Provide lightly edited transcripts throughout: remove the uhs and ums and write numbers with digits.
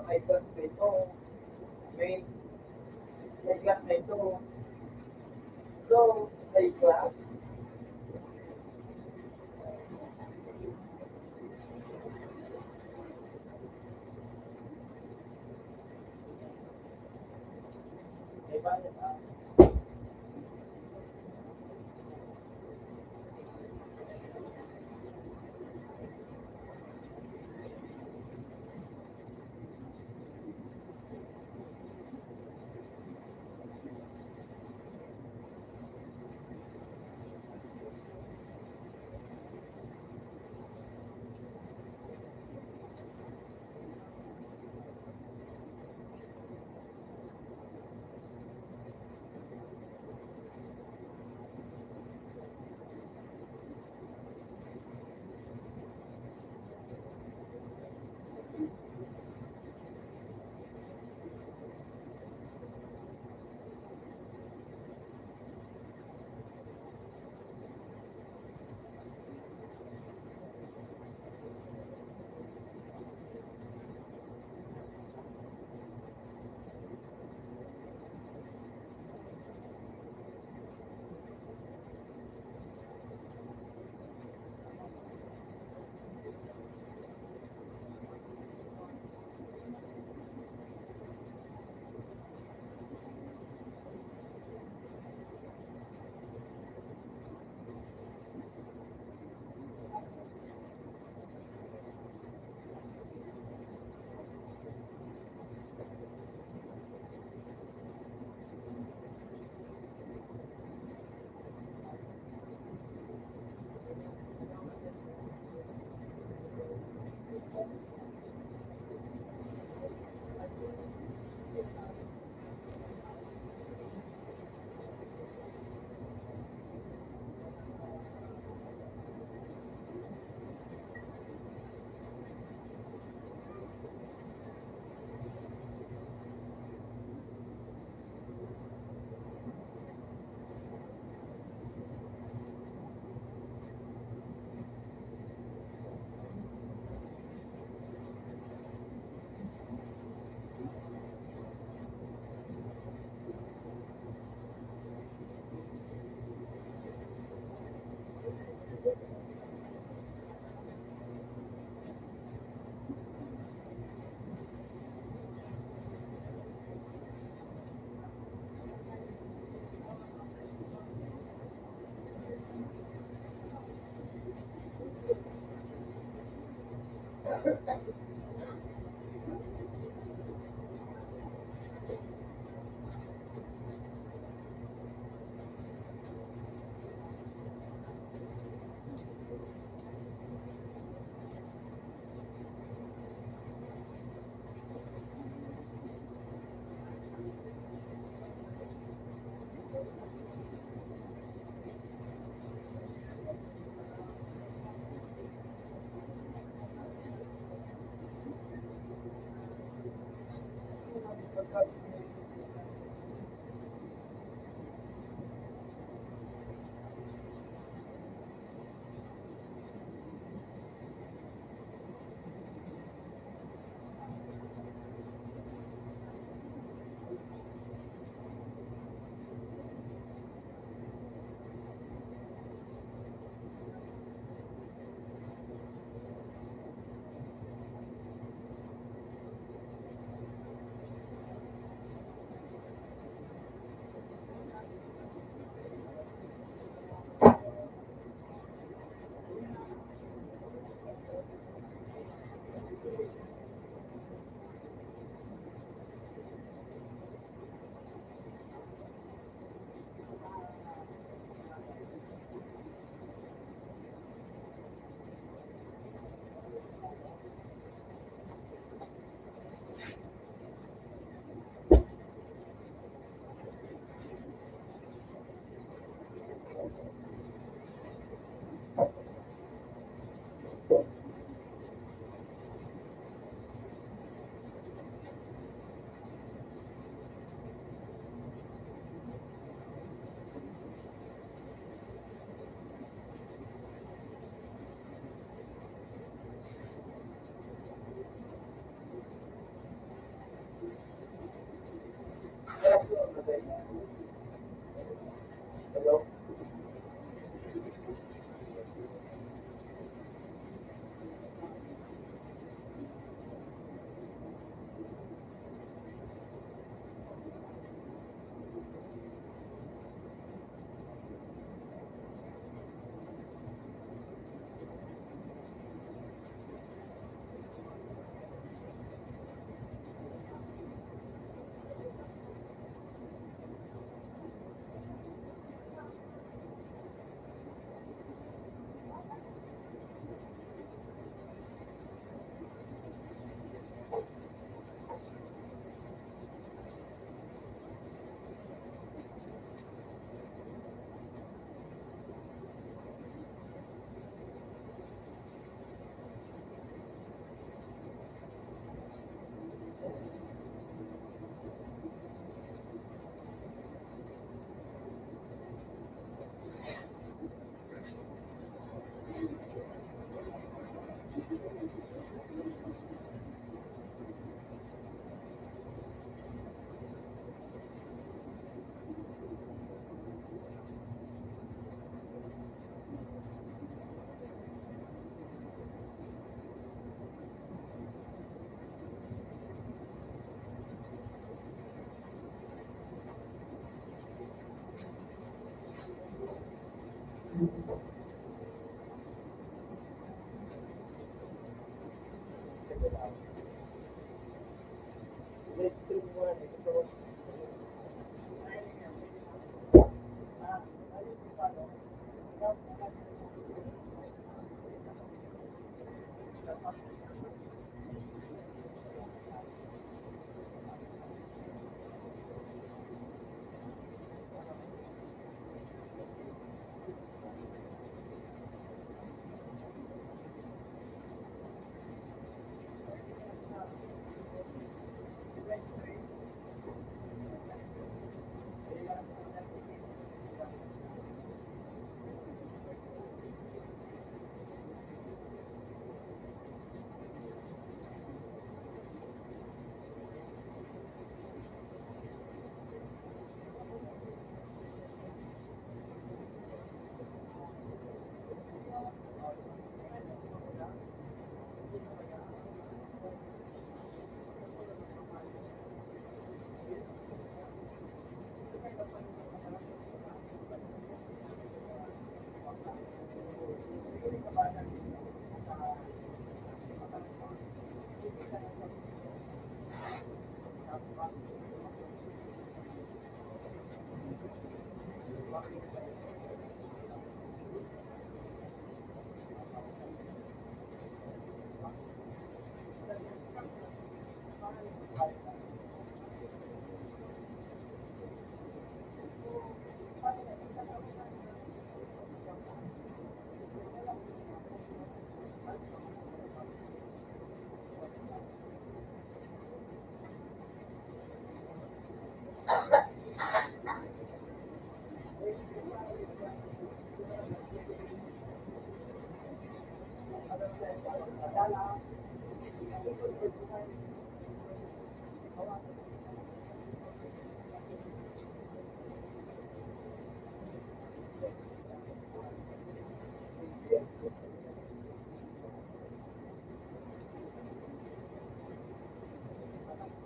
may classmate ko, may, may classmate ko, go, may class. May bayad ah.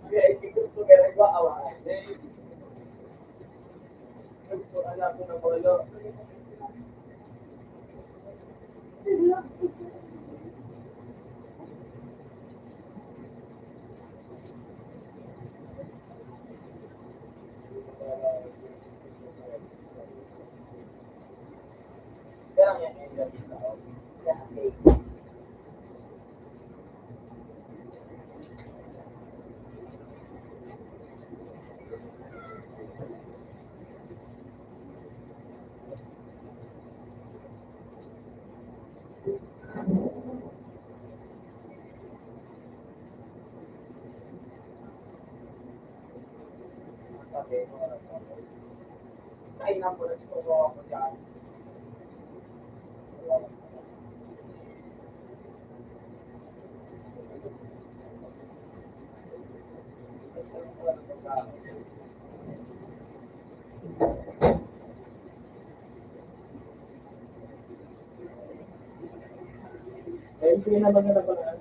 Kaya hindi gusto kaya ba awahan? Gusto alam ko ng bolo. Kaya nga yung sabi ko, ay naman po ito ko ako dyan. Eh, hindi naman nila ba na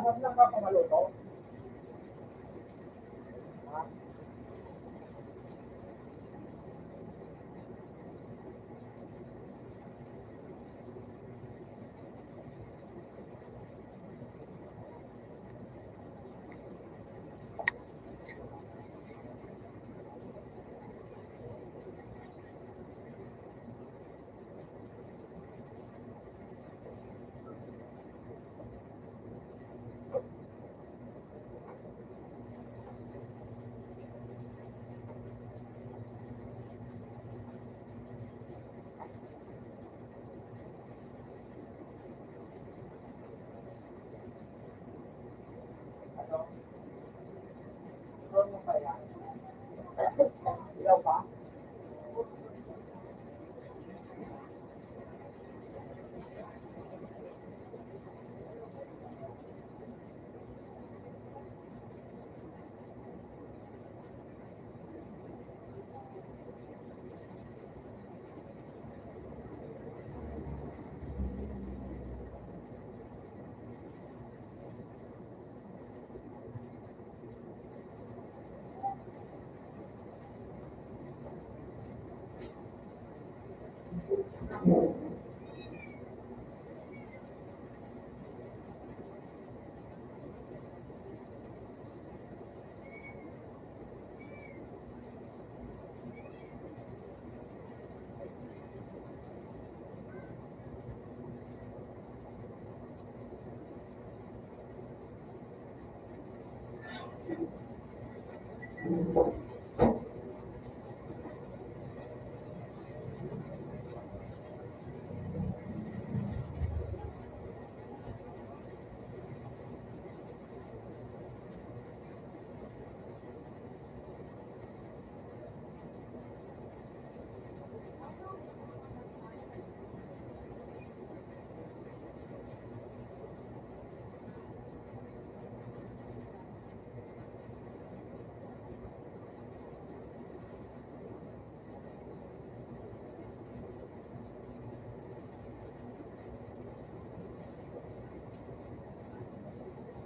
Hanap lang ka pa maluto? Ha? Ano? Ikaw mo kaya? Ilaw pa?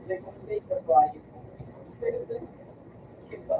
Recommended ka ba yun? Iba.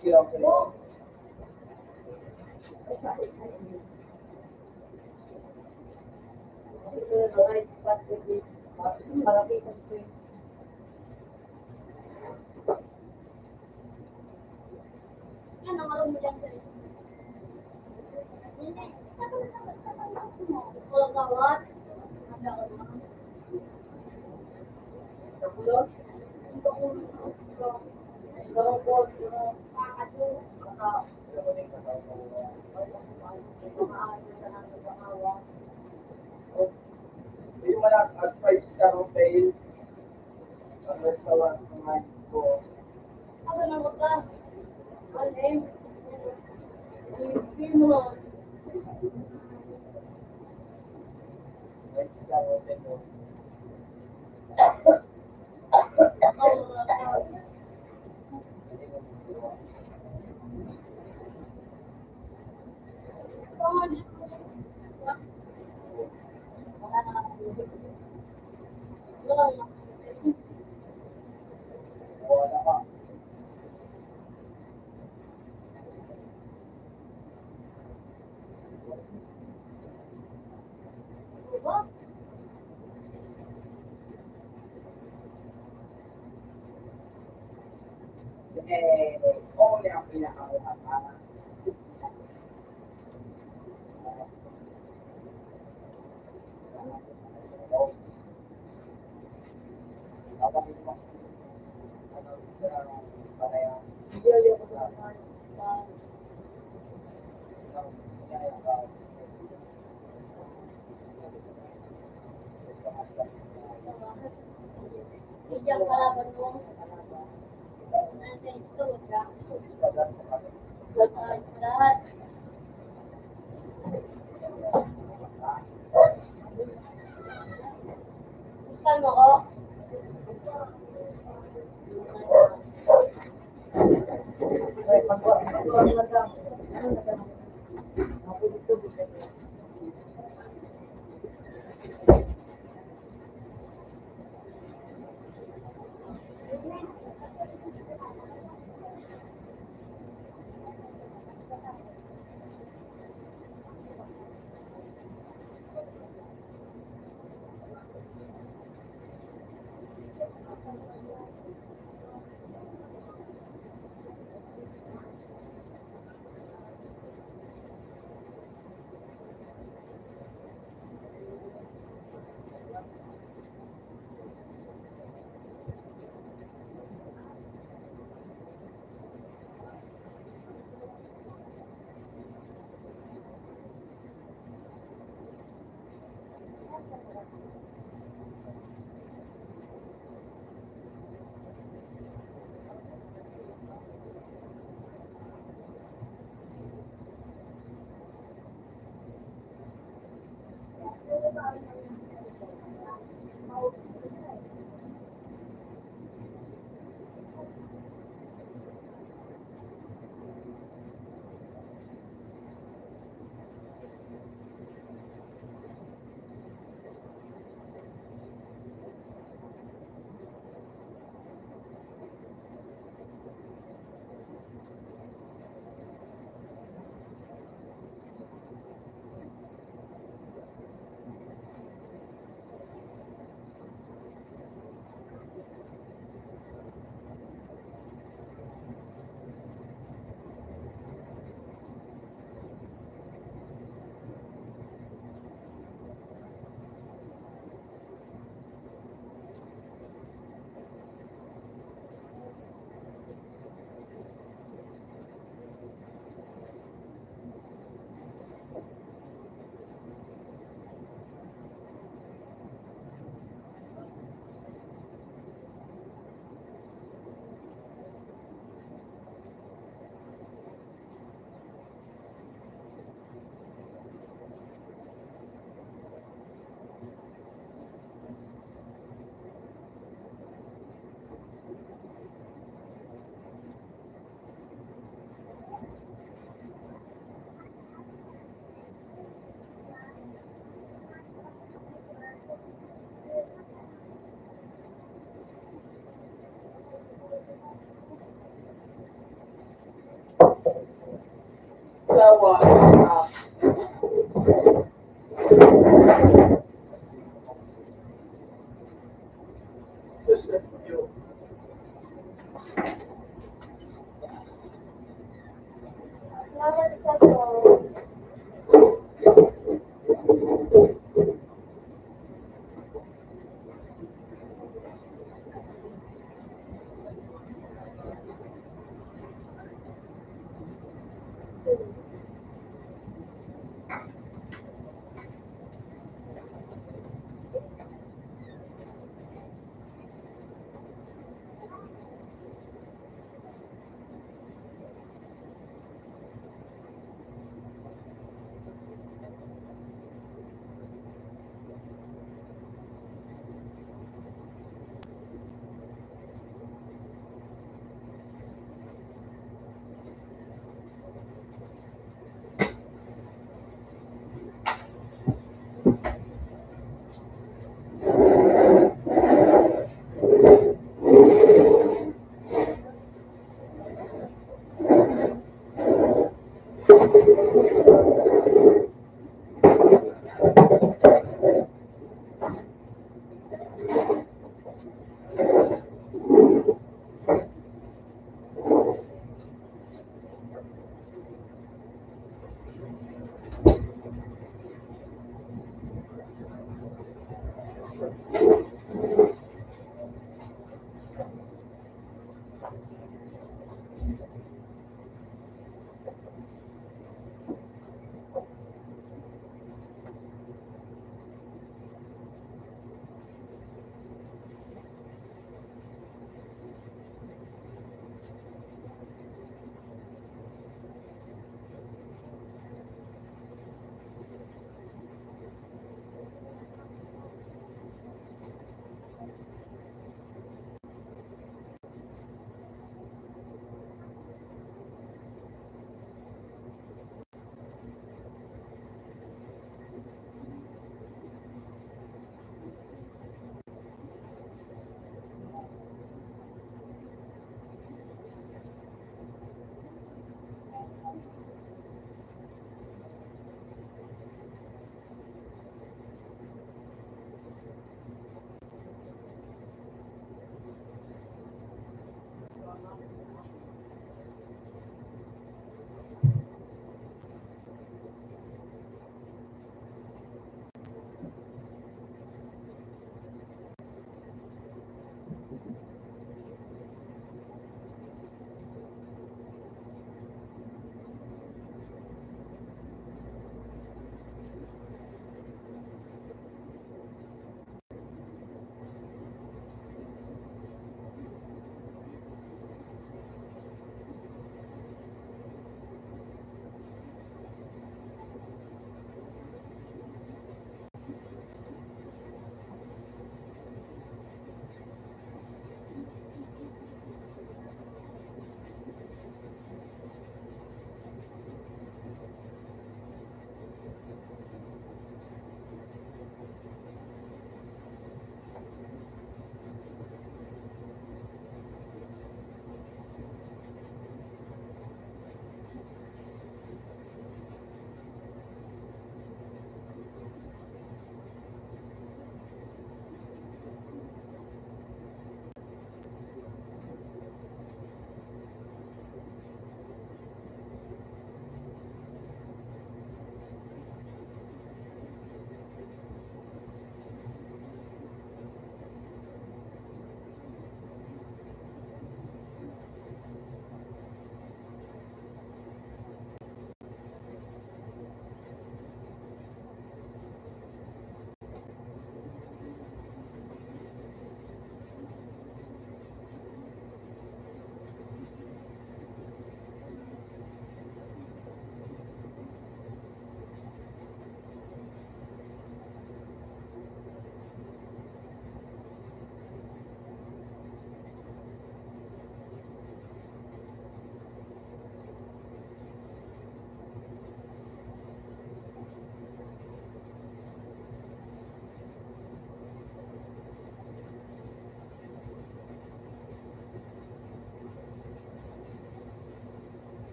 Ito yung mga spot with malapitan ko yung ano, marunong mo dyan sa walang gawat. Nakulog. Garapot, kakado, baka maano sa namin bakawa. Yung mga at 5-star hotel, ang restaurant ng ko. Ako na ka. Alim. Yung mo. 5-star hotel mo. Ako na ka. Wala ka. Oo, yung pinakawala. Kapag ito, ano, sa parehang, Hindi ako sa Ijang kalaban mo. Nasa ito, lahat. Gusto mo ko?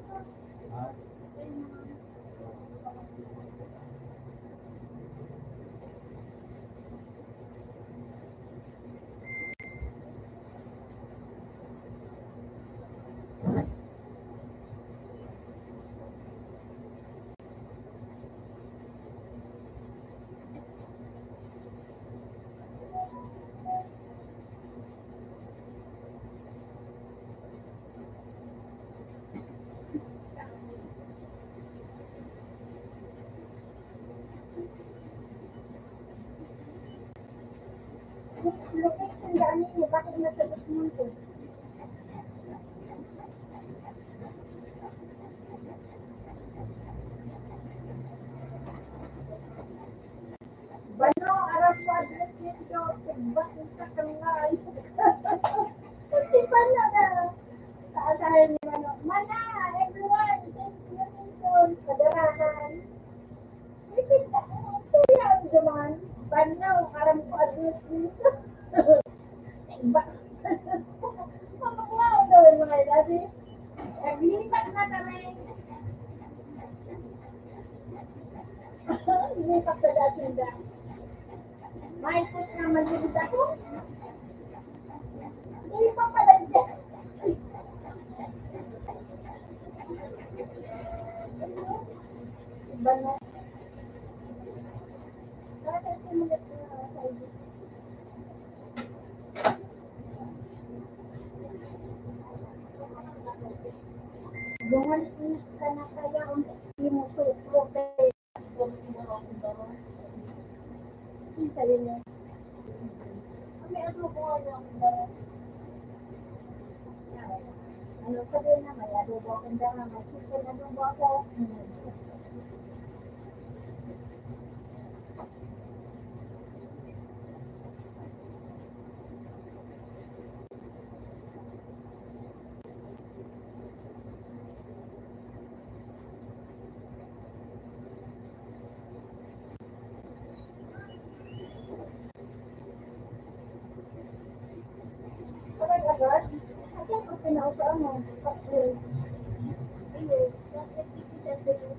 Ha? Tandaan niyo, bakit nasagot mo ito? Bano, arap mo address nito. Bakit ka kangay? Kasi bano na. Saan ni Mano? Mana, everyone, thank you, Minton. Kadarahan. Visit ka. Kaya ang naman. Bano, arap mo address nito. Mamakuha ko daw yung mga ilasi. Naglipat na kami. Lipat sa dating da. May put na maligid ako. Hindi pa pala dyan. Iba na. Bakit simulat na sa iyo? Bungan ka na kaya ang simusukro kay isa yun eh. May adobo ano ang dara. Ano sabi na may adobo ang dara. May chicken adobo ako. Kapag agad, kasi ako pinautaan mo. Kapag iyo, bakit ikisente yun?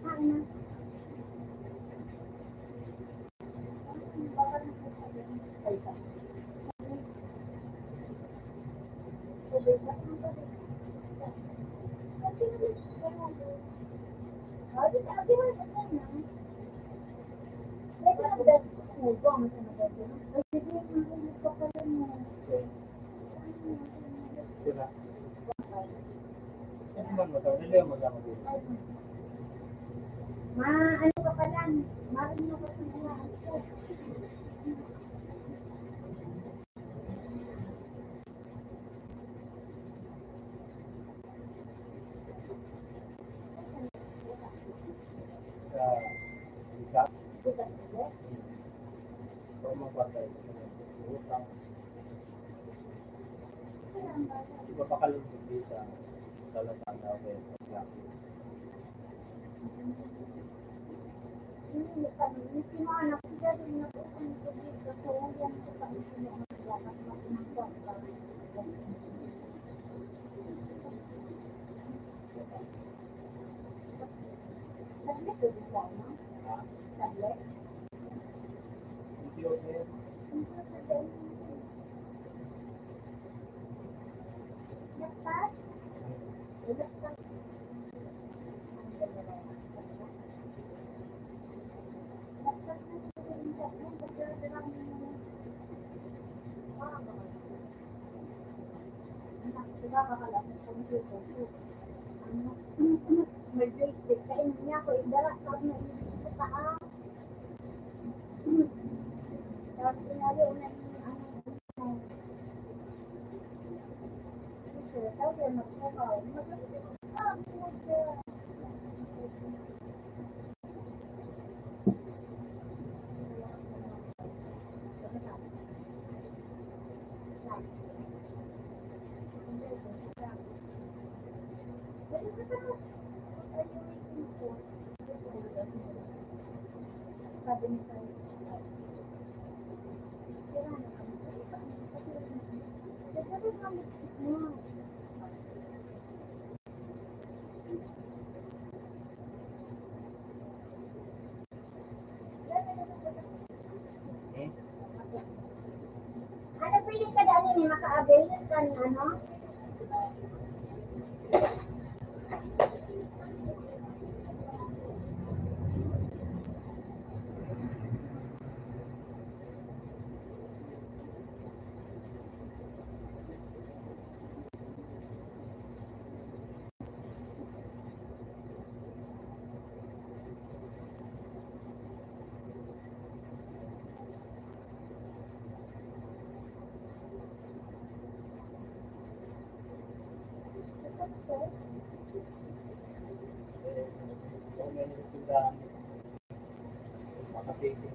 Ano? Baka na po sabi. Ay, sa. Sabi, bakit mo sabi? Sabi naman, sabi sabi mo na sana. May kalagdag mo ba ang sanagad? Ay, sige, mahilig ka pala mo. Sila. Ano man mo daw? Nila mo daw mo. Ano ka pala? Marino ka sa mga aso. Sa isa. Bukas ulit. O magpatay. Utang. Kaya ang bata. Iba pa kalungkot dito sa talagang daw kayo. Hindi kami. Hindi mga anak ko dyan. Napusan ko dito. So, yan ko pa ito yung maglakas na pinagpap. Tablet ko dito, no? Ha? Tablet. Video game. Laptop? Laptop. Laptop na sa internet. Pagkakita lang anak, diba kakala sa computer ko. Ano? May joystick. Kain niya ako. Idala. Sabi na sa taas. Tapos pinali una yung ano. Sir, tawag yan magpukaw. Maganda yung sabi niya sa'yo, sira na kami. Sabi ko, mo. Ano pwede ka daan ni maka-avail ka ng ano? Kung may nagtindahan, makatigil.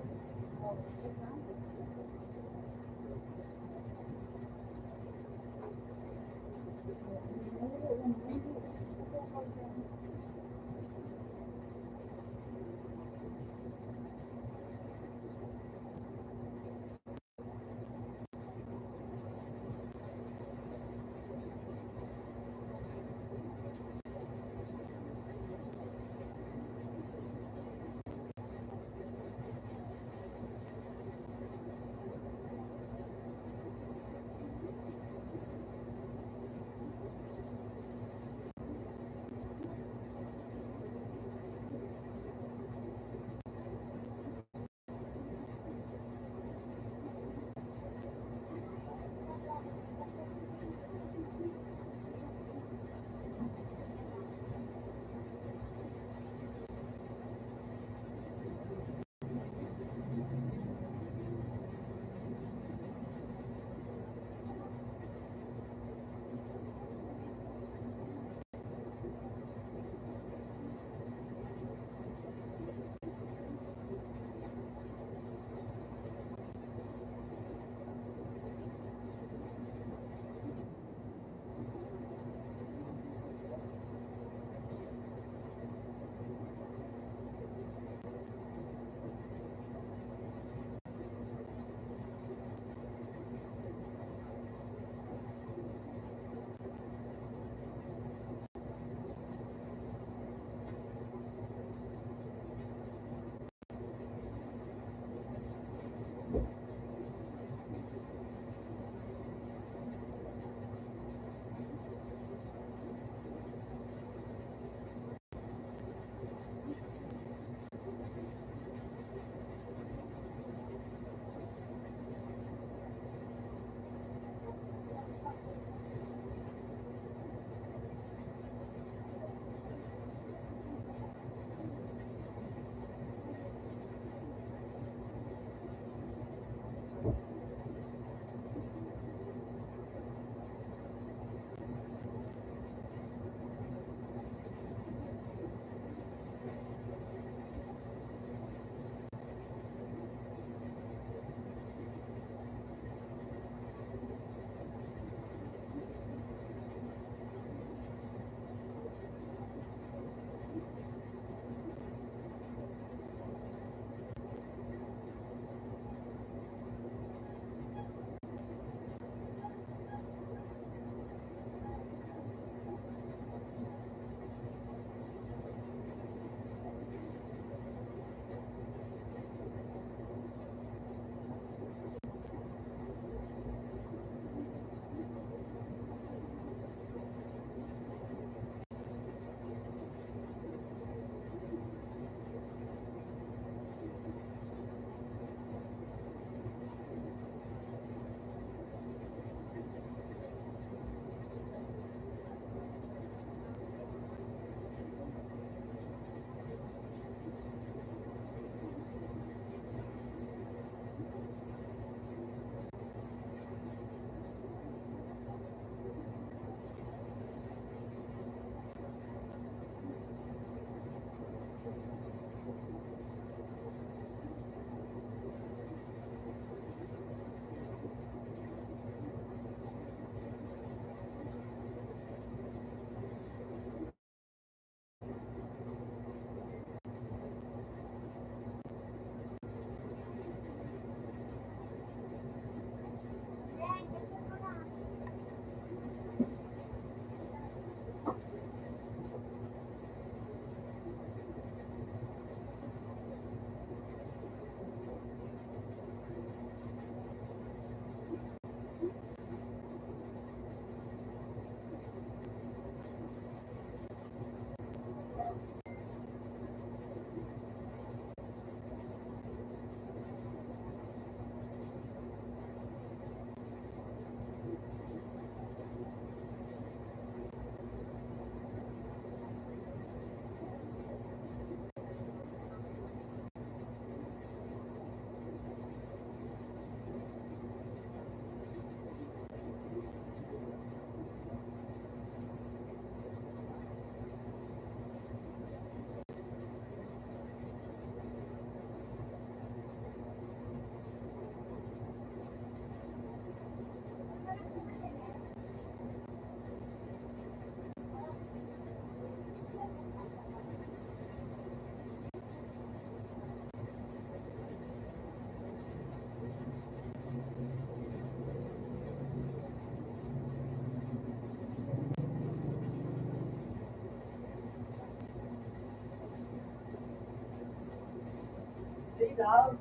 lang.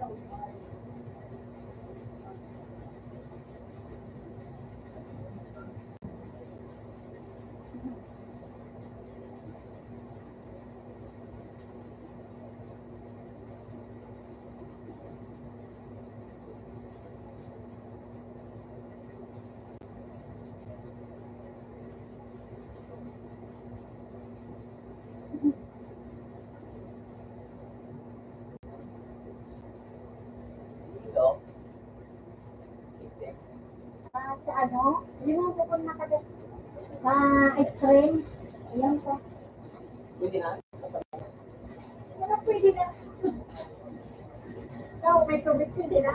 Dito. Sa ano, yung mga bukod na kada sa extreme, ayan po. Pwede na. Wala pwede na. Ikaw, may tubig pwede na.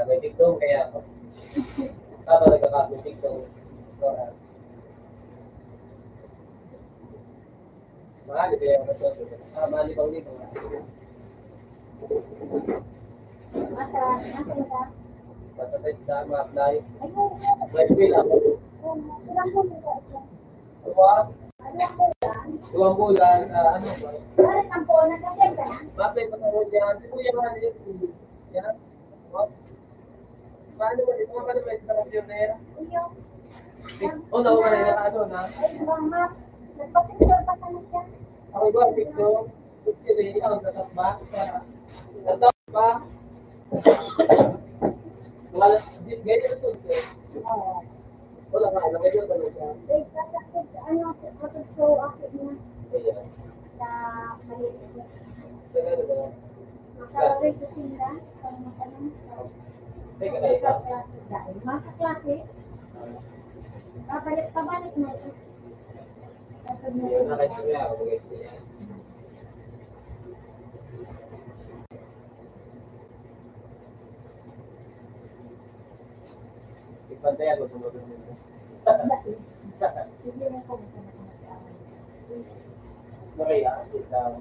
May TikTok kaya ako. Tapos nagkakapit TikTok. Mahali kaya ako sa mahali pang dito. Masa na. Basta tayo sa ma-apply. Ayun. May bill ako. Ilang po nila ito? Tuwa, Ilang po yan? 2 bulan, ano ba? Bakit ang po nag-send ka na? Ma-apply pa ako dyan. Hindi ko yan mahali yun. Yan. Paano ba? Ito nga ba naman sa computer? Iyo. Oh, nakuha na yung ano na. Ay, mama. Nagpa-picture pa ka na siya. Ako ba, TikTok? Hindi, ako sa ba? Sa ba? Wala, this guy na ito. Oo. Wala ka, alam mo yun ba siya? Wait, kakakit, ano, show ako niya Ayan. sa maliit. Ganun ba? Makarawin ko sila. Kung matanong. Teka na ito. Dahil masa klase, pabalik mo ito. Yung nakasya ako, mag-explain. Ipantayan mo sumunod mo. Hindi na ko gusto na kumasiawan. Okay, ikaw.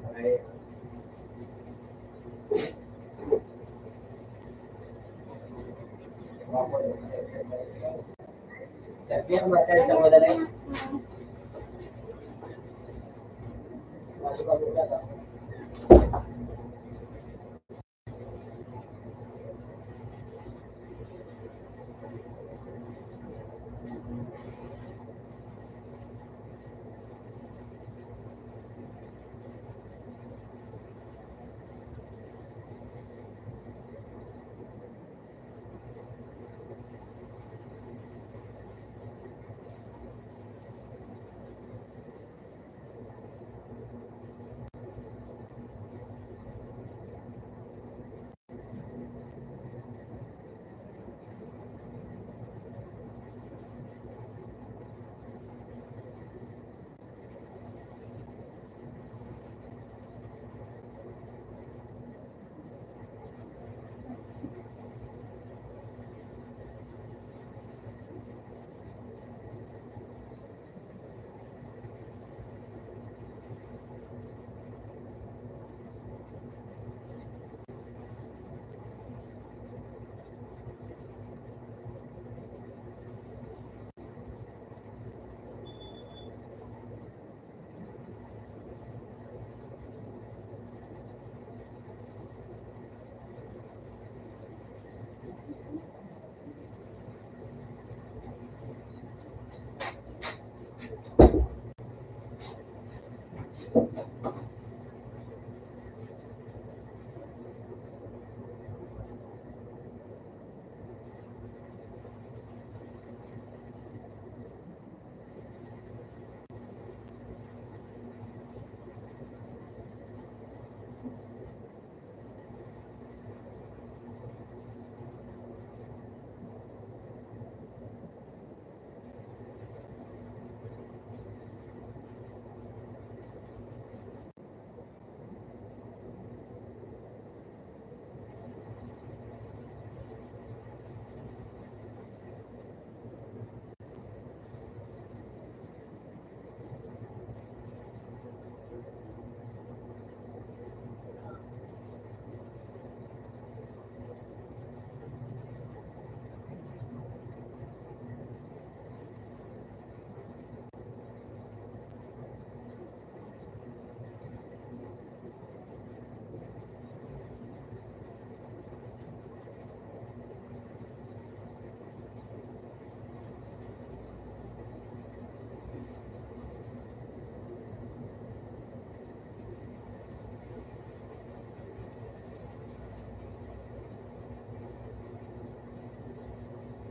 Okay. Hindi ako matay sa madali. Masuk ako dito.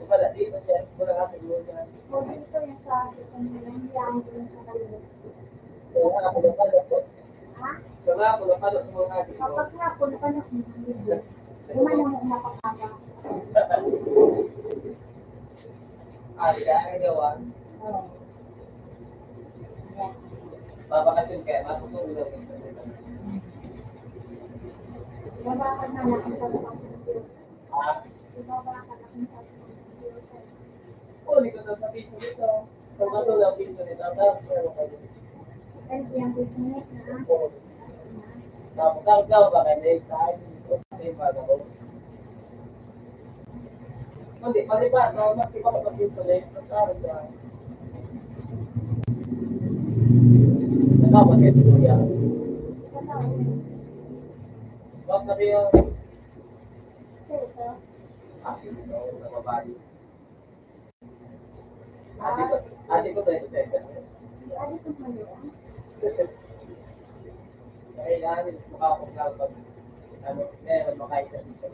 Wala, di ba siya? Wala ka siguro yan. O, dito yung sa itong yung dun sa kaliwa. Wala ako na pala po. Ha? Wala ako na pala sa mga akin. Kapag nga, punta na kung hindi. Umano mo napakaba. Ate ka, nagawa. Oo. Yan. Babakasin ka, matutulog daw dito. Babakad na lang ang computer. Ha? Babakad ang computer. Uli ko na sa piso nito. Kung matulog piso nito, tapos meron kayo. Ay, yung business na. Tapos daw ba kayo next time? Hindi pa ako. Hindi, pati ba, no, nakita ko sa piso nito. Tapos ba? Ano ba kayo kuya? Ano? Wag na kayo. Ito. Ito, nababayi. Ate ko 27. Ano ito mo yun? Kailangan makapaglaw pag ano, meron makaisa dito.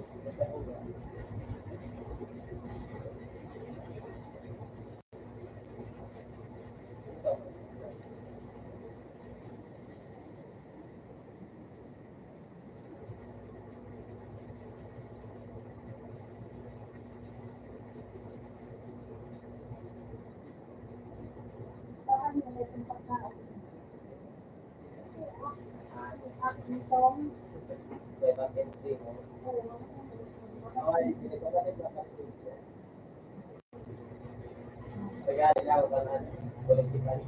Bakit mo na itong pagkaon? Aking tong. Kaya hindi mo. Okay, hindi ko kasi nakakita. Tagali lang ba na political?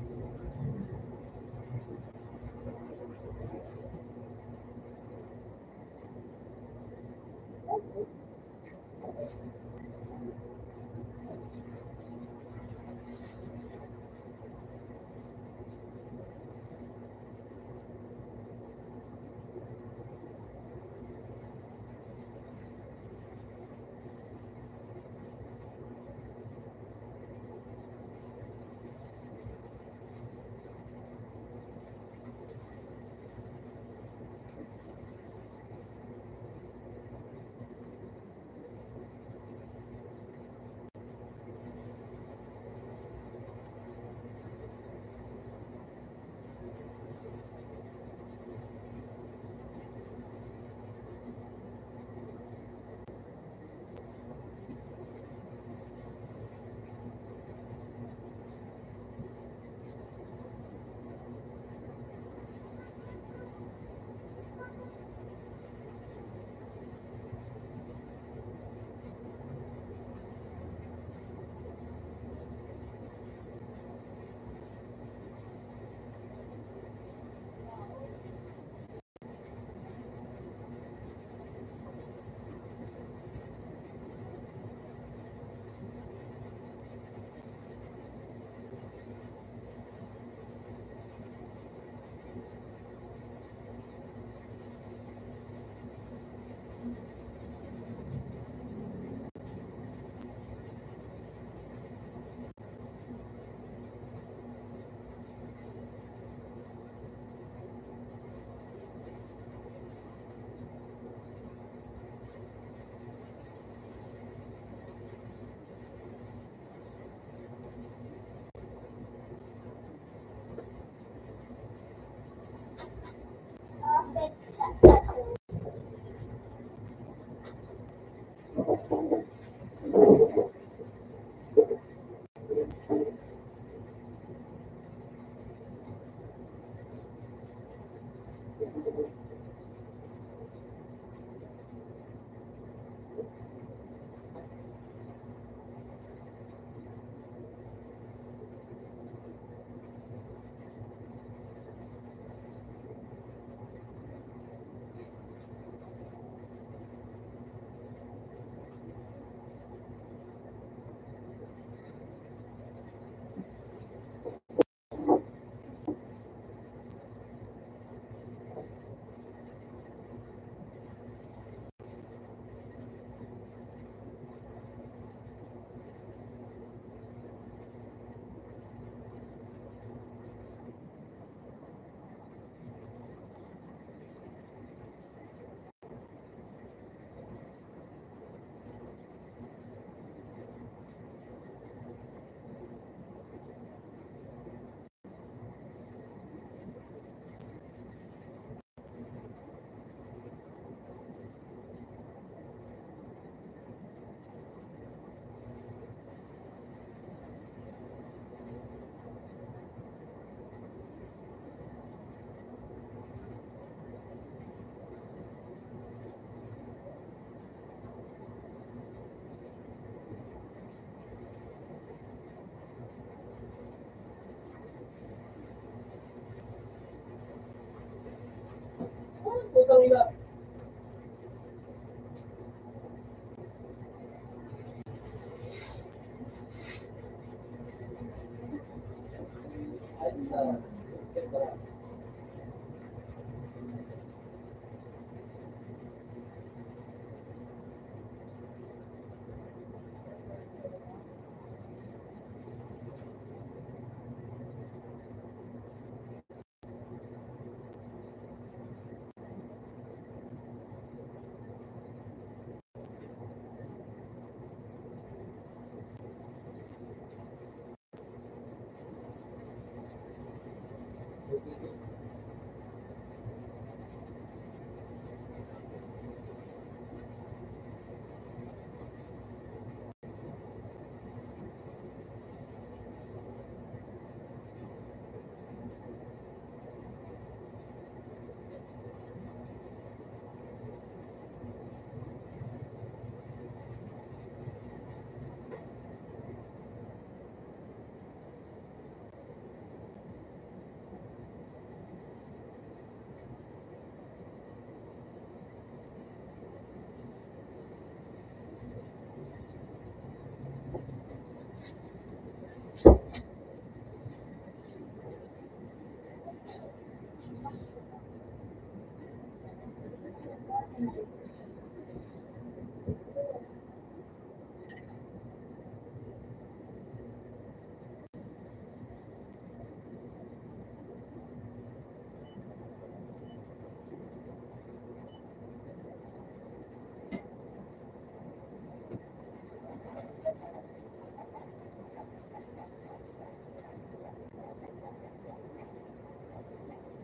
nila.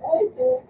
Ay, po.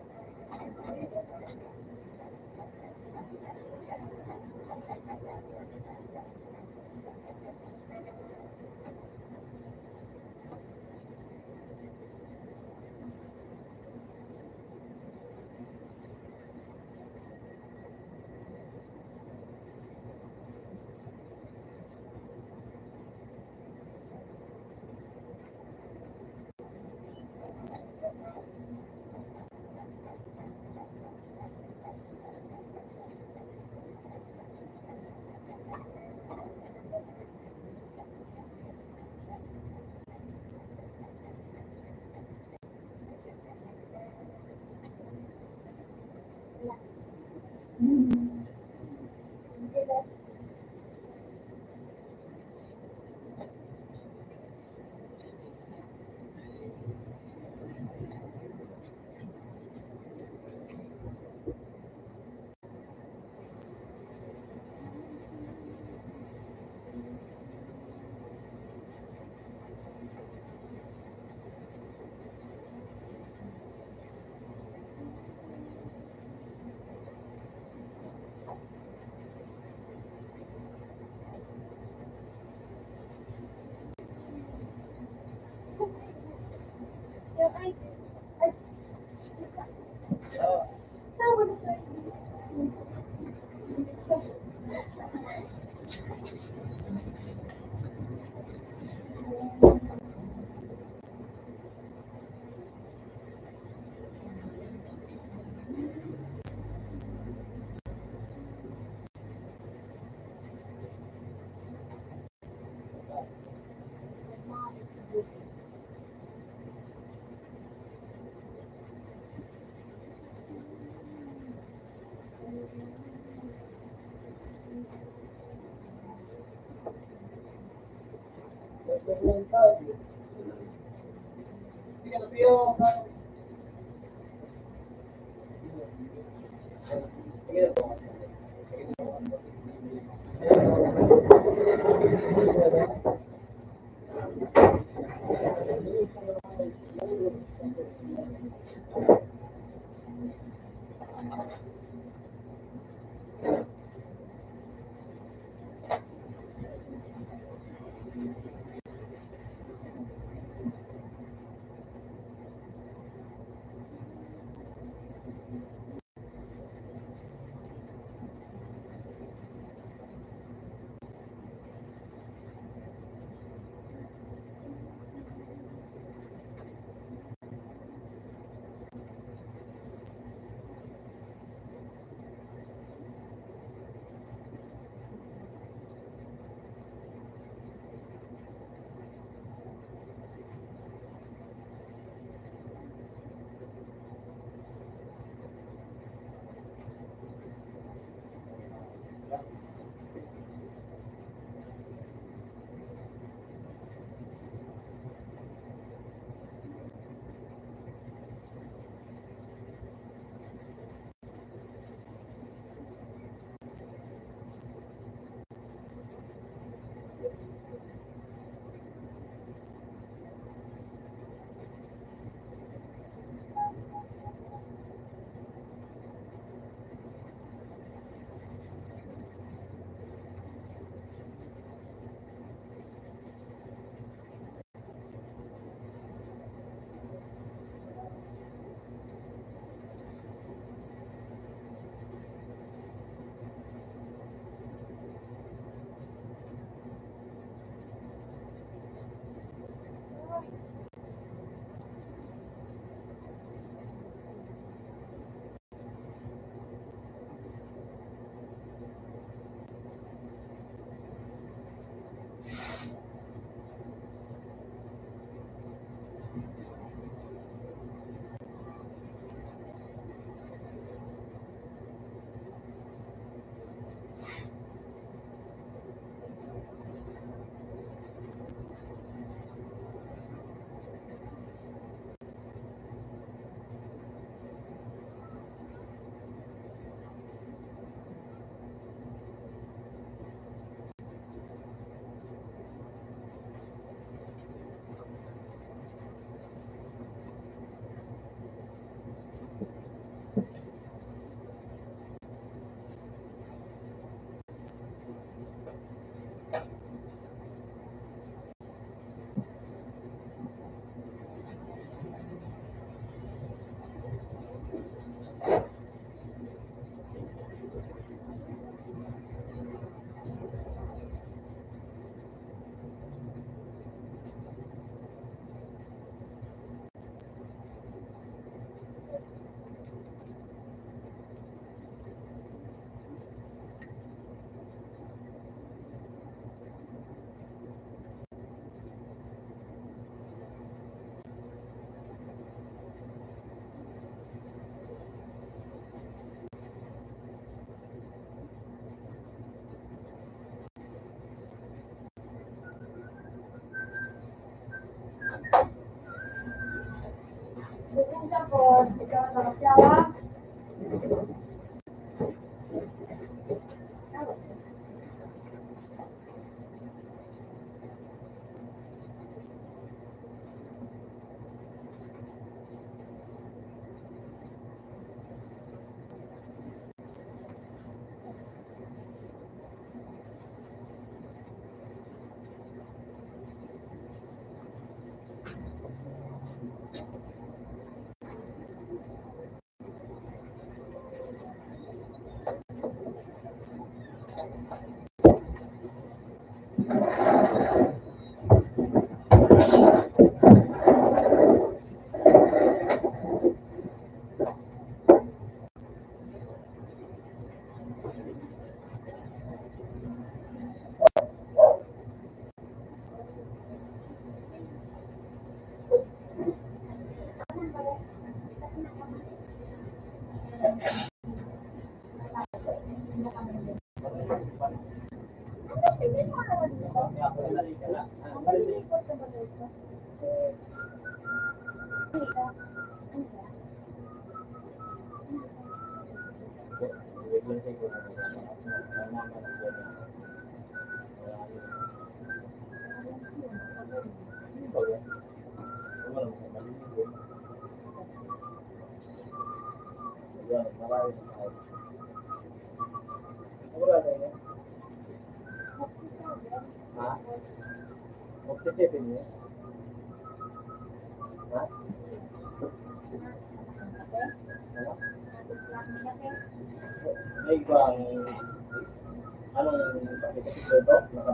Bukan siapa, kita nak siapa?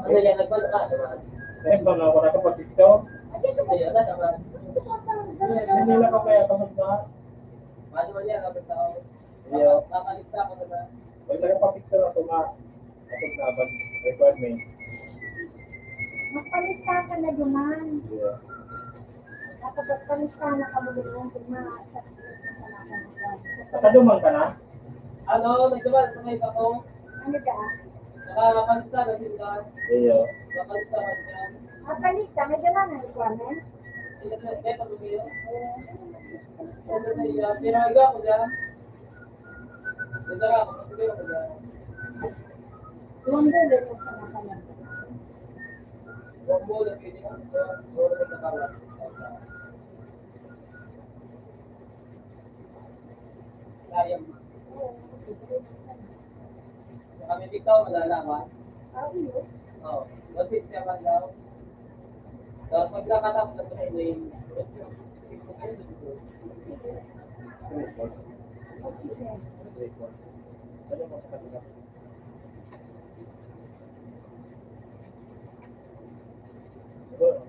Ano yan, nagwala ka, diba? Eh, bang ako nakapag-picture? Ayun na naman. Hindi na ako kaya tamad na. Paano mo yan, kapag tao? Iyo. Nakalista ako na ba? Pag nakapag-picture ako nga, ako na ba, requirement. Magpalista ka na duman. Yeah. Dapat magpalista na ka mo duman kung sa Nakaduman ka na? Ano, nagdawal sa may ako. Ano ka? Nakakalista na sila. Iyo. Nakakalista ka dyan. Palista, may gano'n ang requirement. Hindi na sila pag umiyo. Ano na iya. Pinahiga ako dyan. Dito lang ako. Pinahiga ako dyan. London din yung sa nakalan. Huwag mo na pwede ka. Huwag mo na kalat. Sayang. Kami dito, malalaman. Iyo. Oo. Notice naman daw. Tapos pagkakatapos sa training, Ano mo sa kanila? Siguro,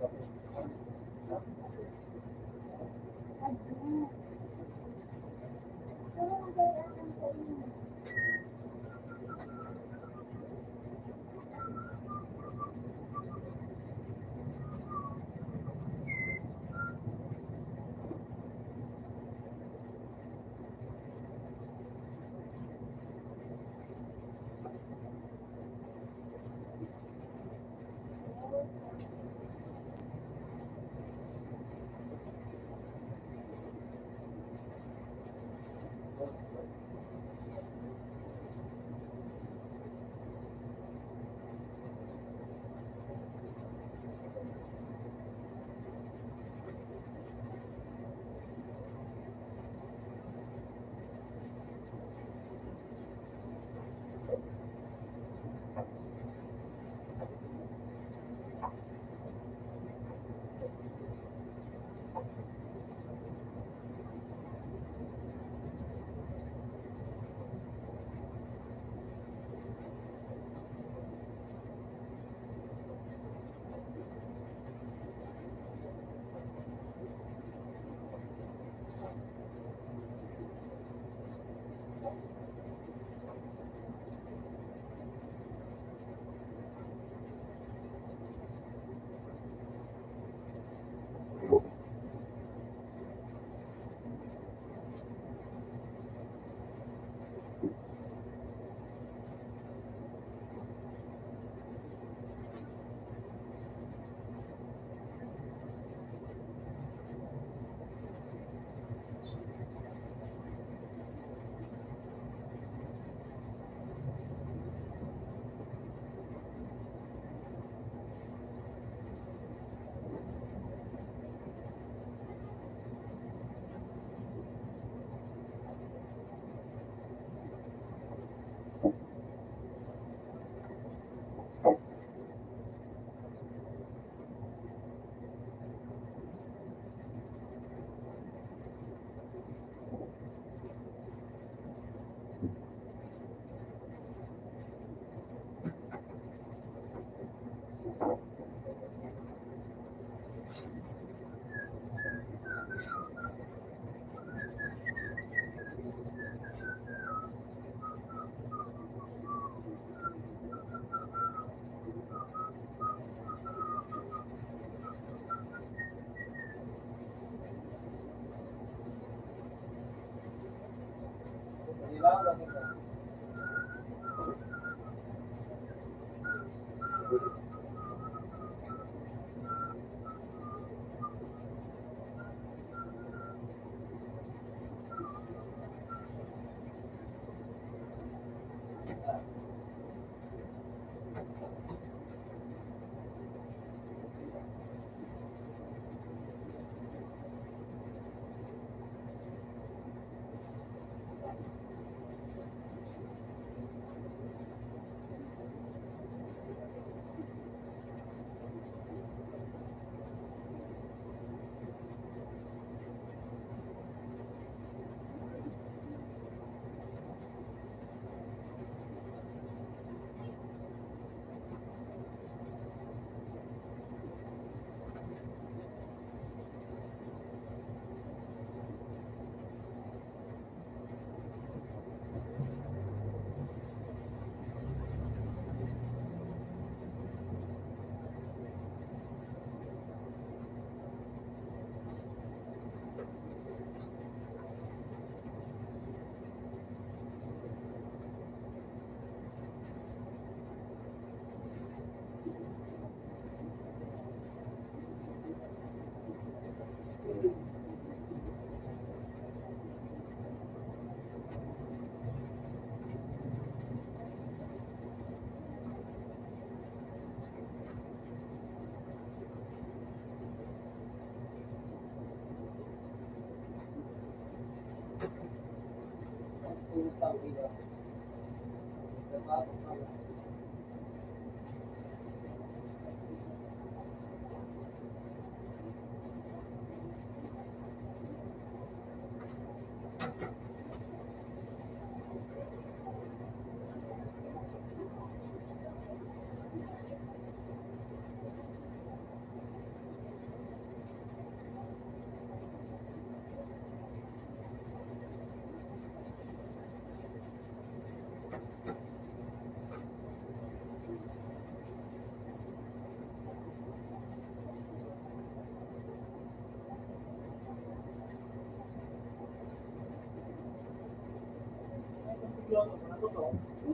Hindi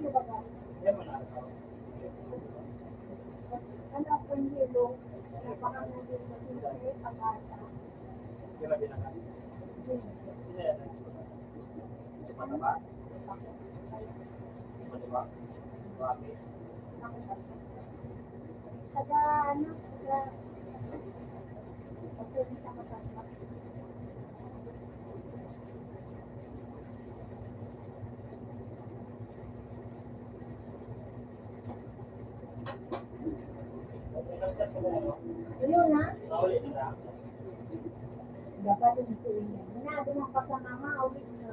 ba ba? Ano kung hilo? Napakamagin ko yung pag-asa. Taga ano? Taga okay, sa kapatid. Ayun na. Dapat yung tuwing yan. Minado ng pasamama, ulit na.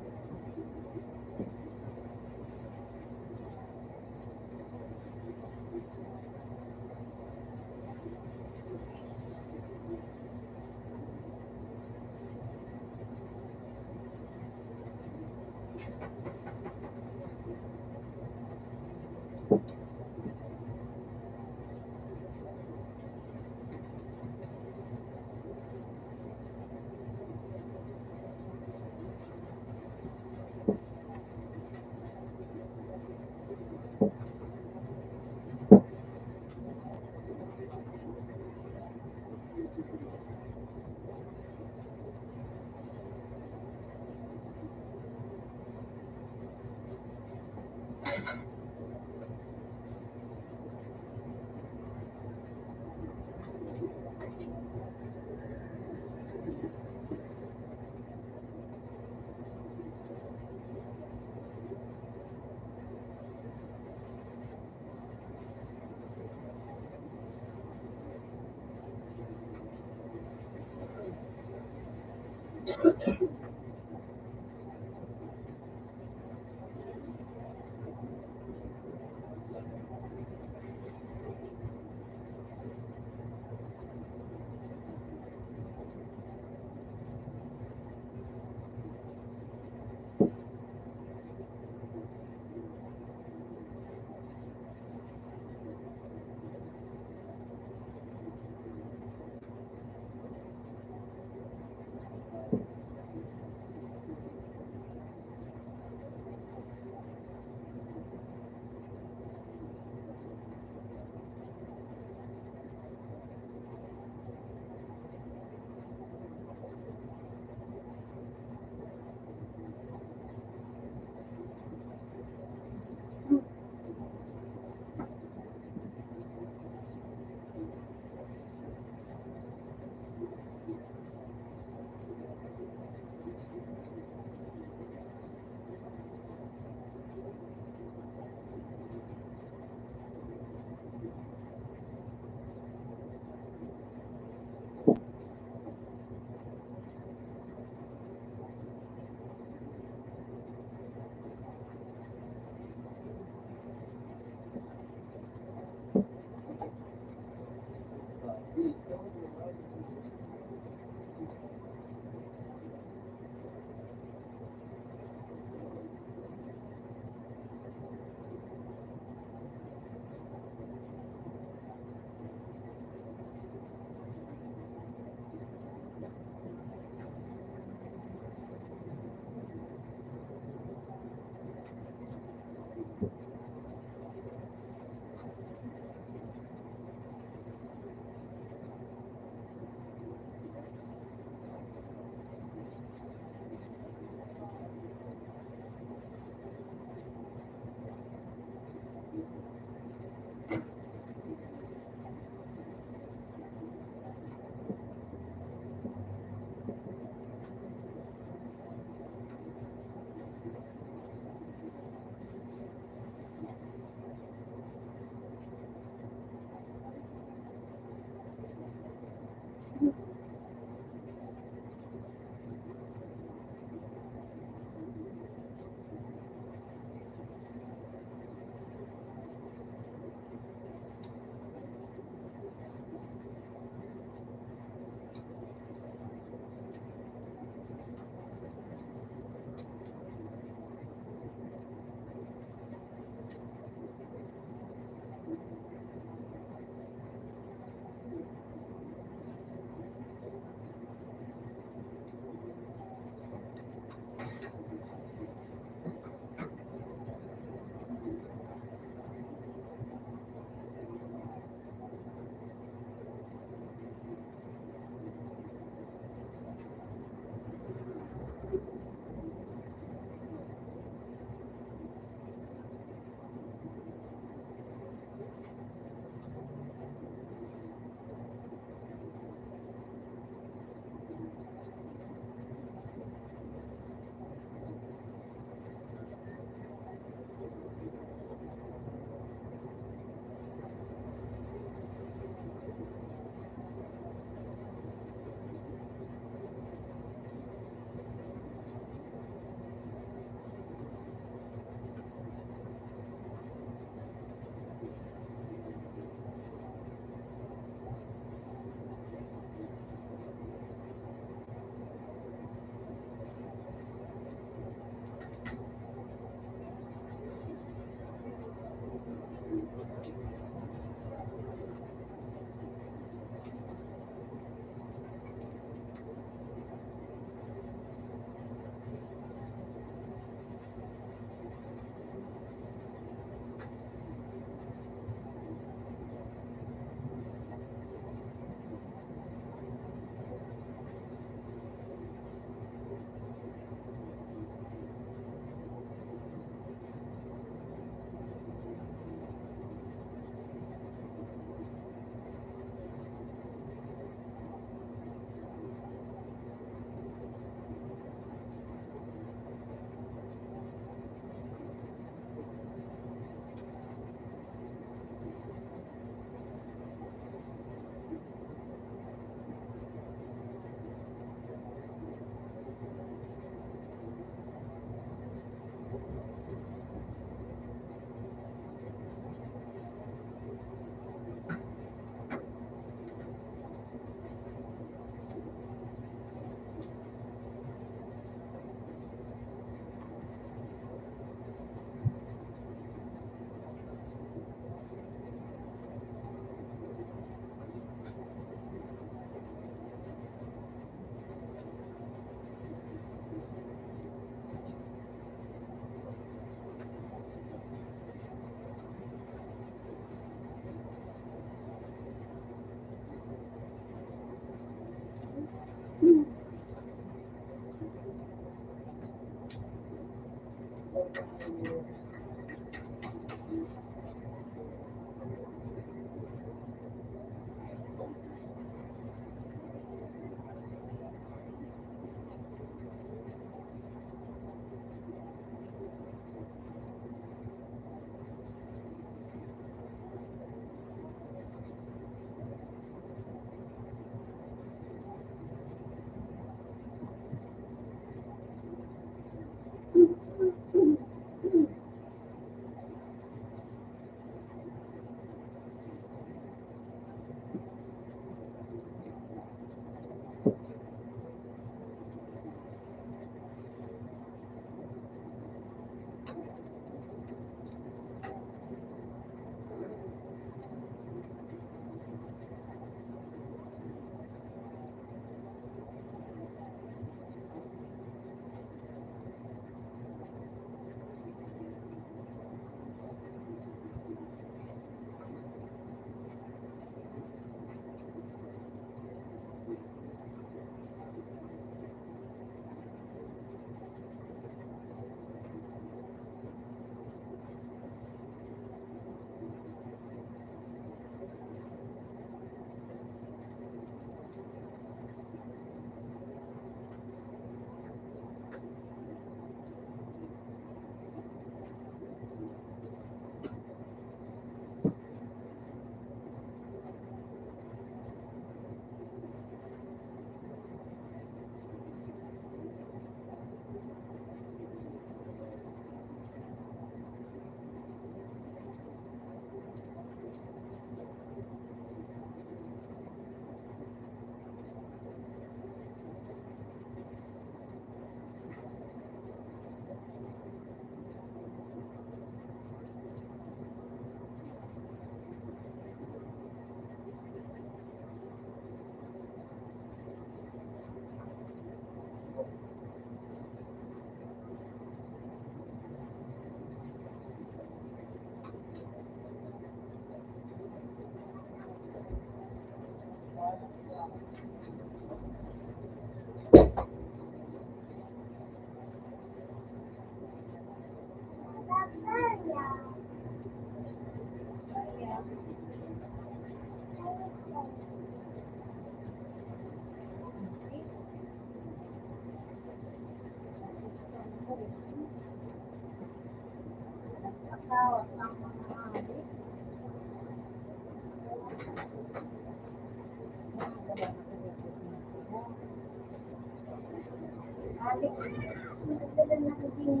balik. Nagdala na ko din.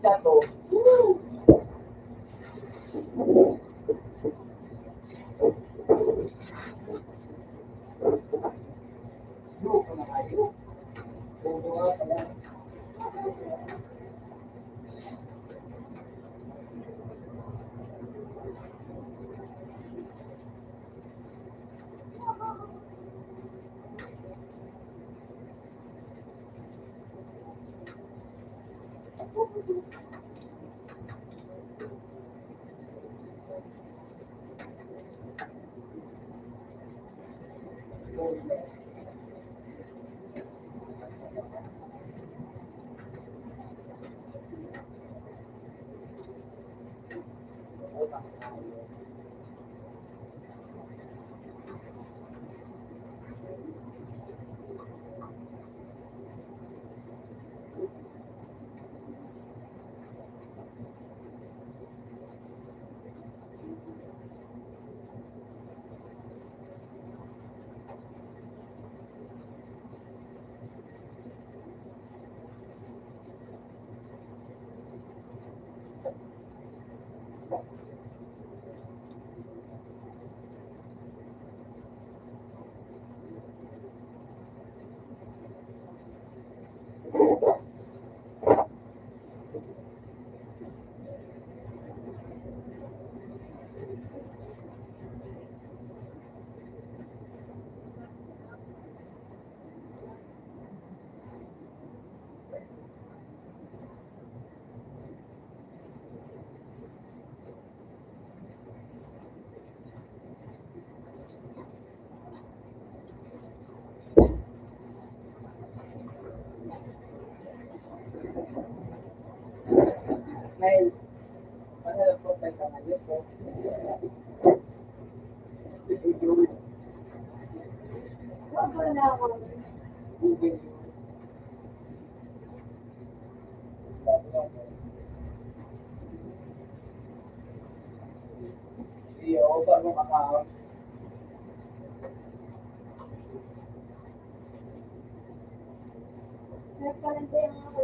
Satu. Yuk, kena ayo. Dua, tiga. Mail. Ano na po tayo ngayon po? Wala na ako. Google. Iyo, bagong account. Nagkalante ang ako.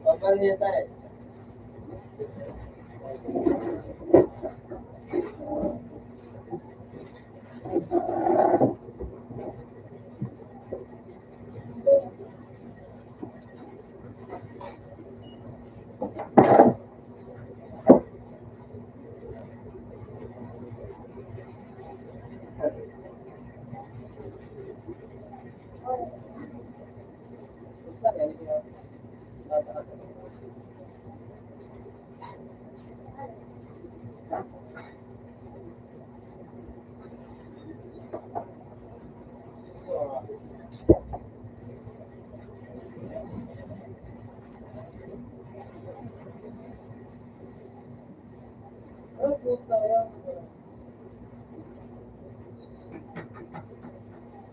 Kapal niya tayo. Puta, yan.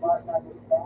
Bata dito.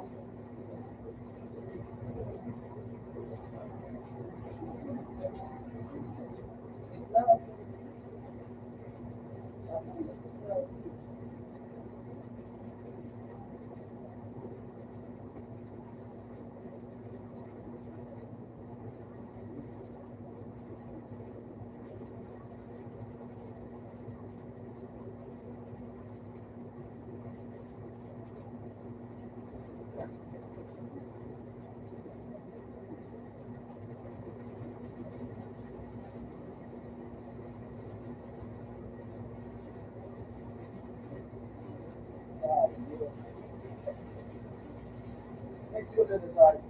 Next to the side.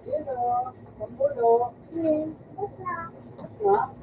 Yun o, pambulo. Basta. Ha?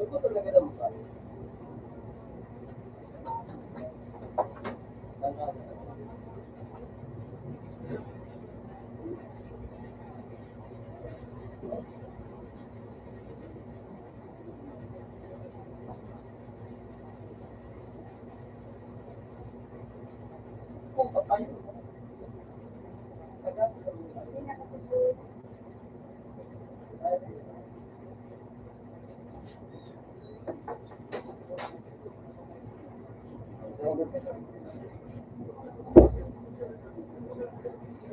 Ano talaga na mukha? Kung papay. Hindi nakatulog.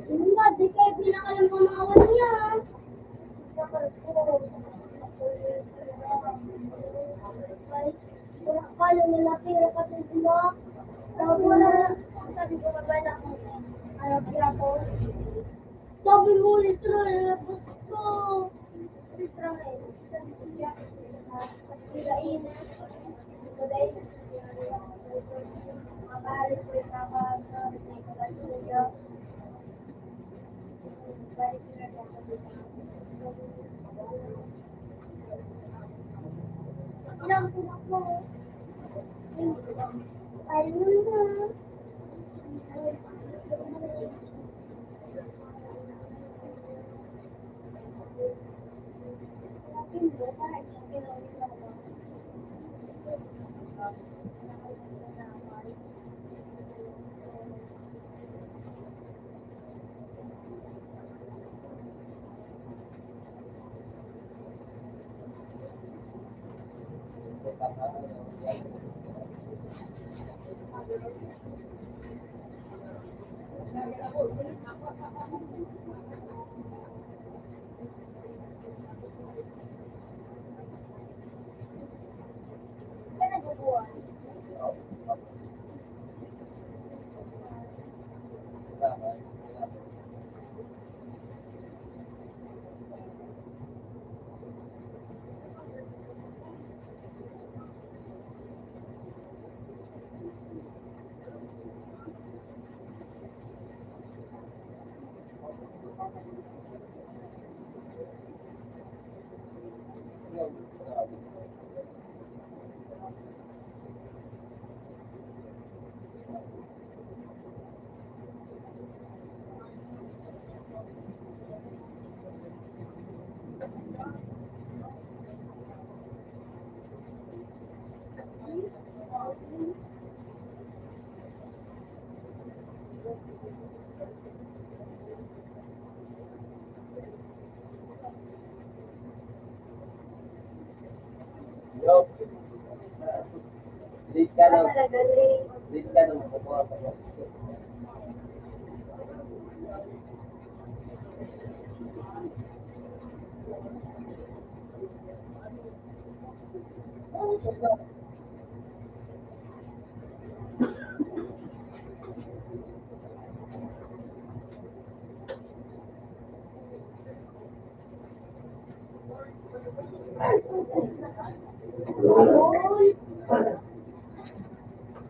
Hindi nga, di kayo pinakalang pamawan niya. Wala akala nila pira kasi sila. Sabi wala, sabi ko ba na ano pira ko? Sabi mo litro, nalabot ko. Litro eh. Sabi ko siya, sa pirain. So dahil, mabalik ko yung kapag sa studio. Balik ko na ilang po. Ayun na. Yo. Late ka lang. Talaga, Ray. Late ka lang. Kukuha ka lang. Ayun.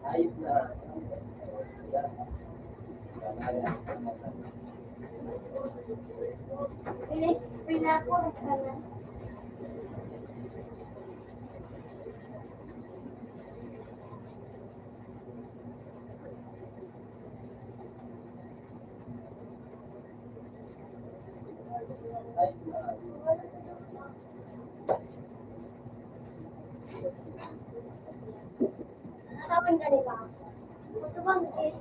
Ayos na. Pinag-spray na ako. Sana. Ayos na. Sabi nga nila. Ito bang eh.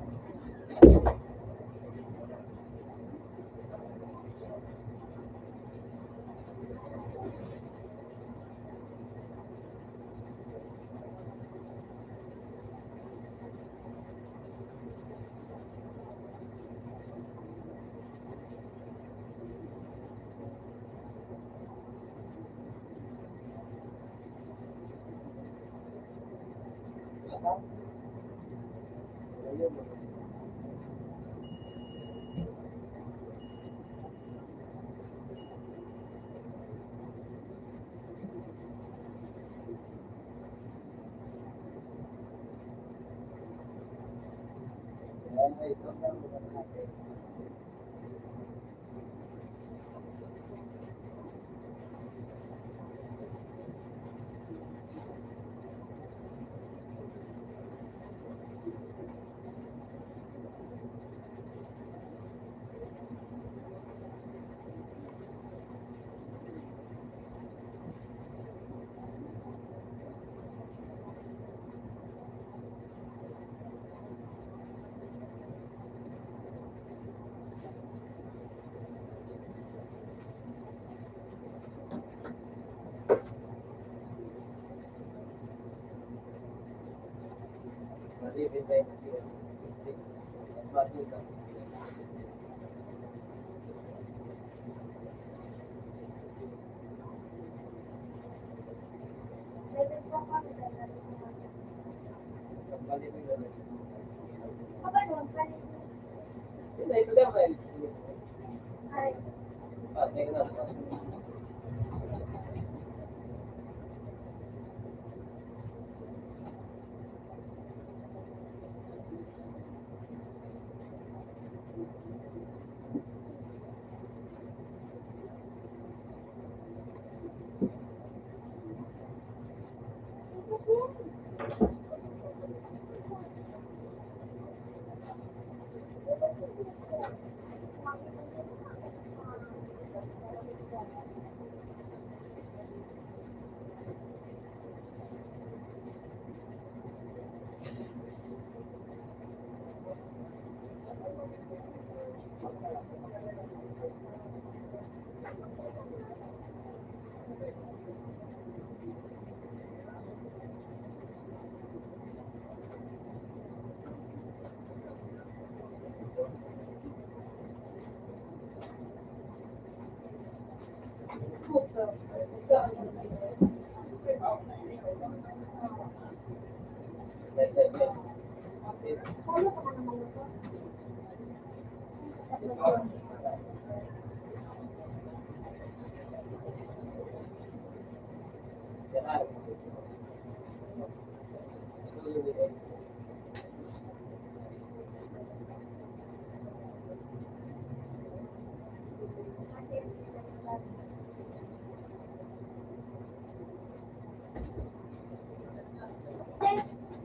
basura. Pwede po kami dalawa. Balik mo yun. Kapag nun, palit mo. Hindi, ito lang kayo. Ay, Tingnan na. paano ka naman ito?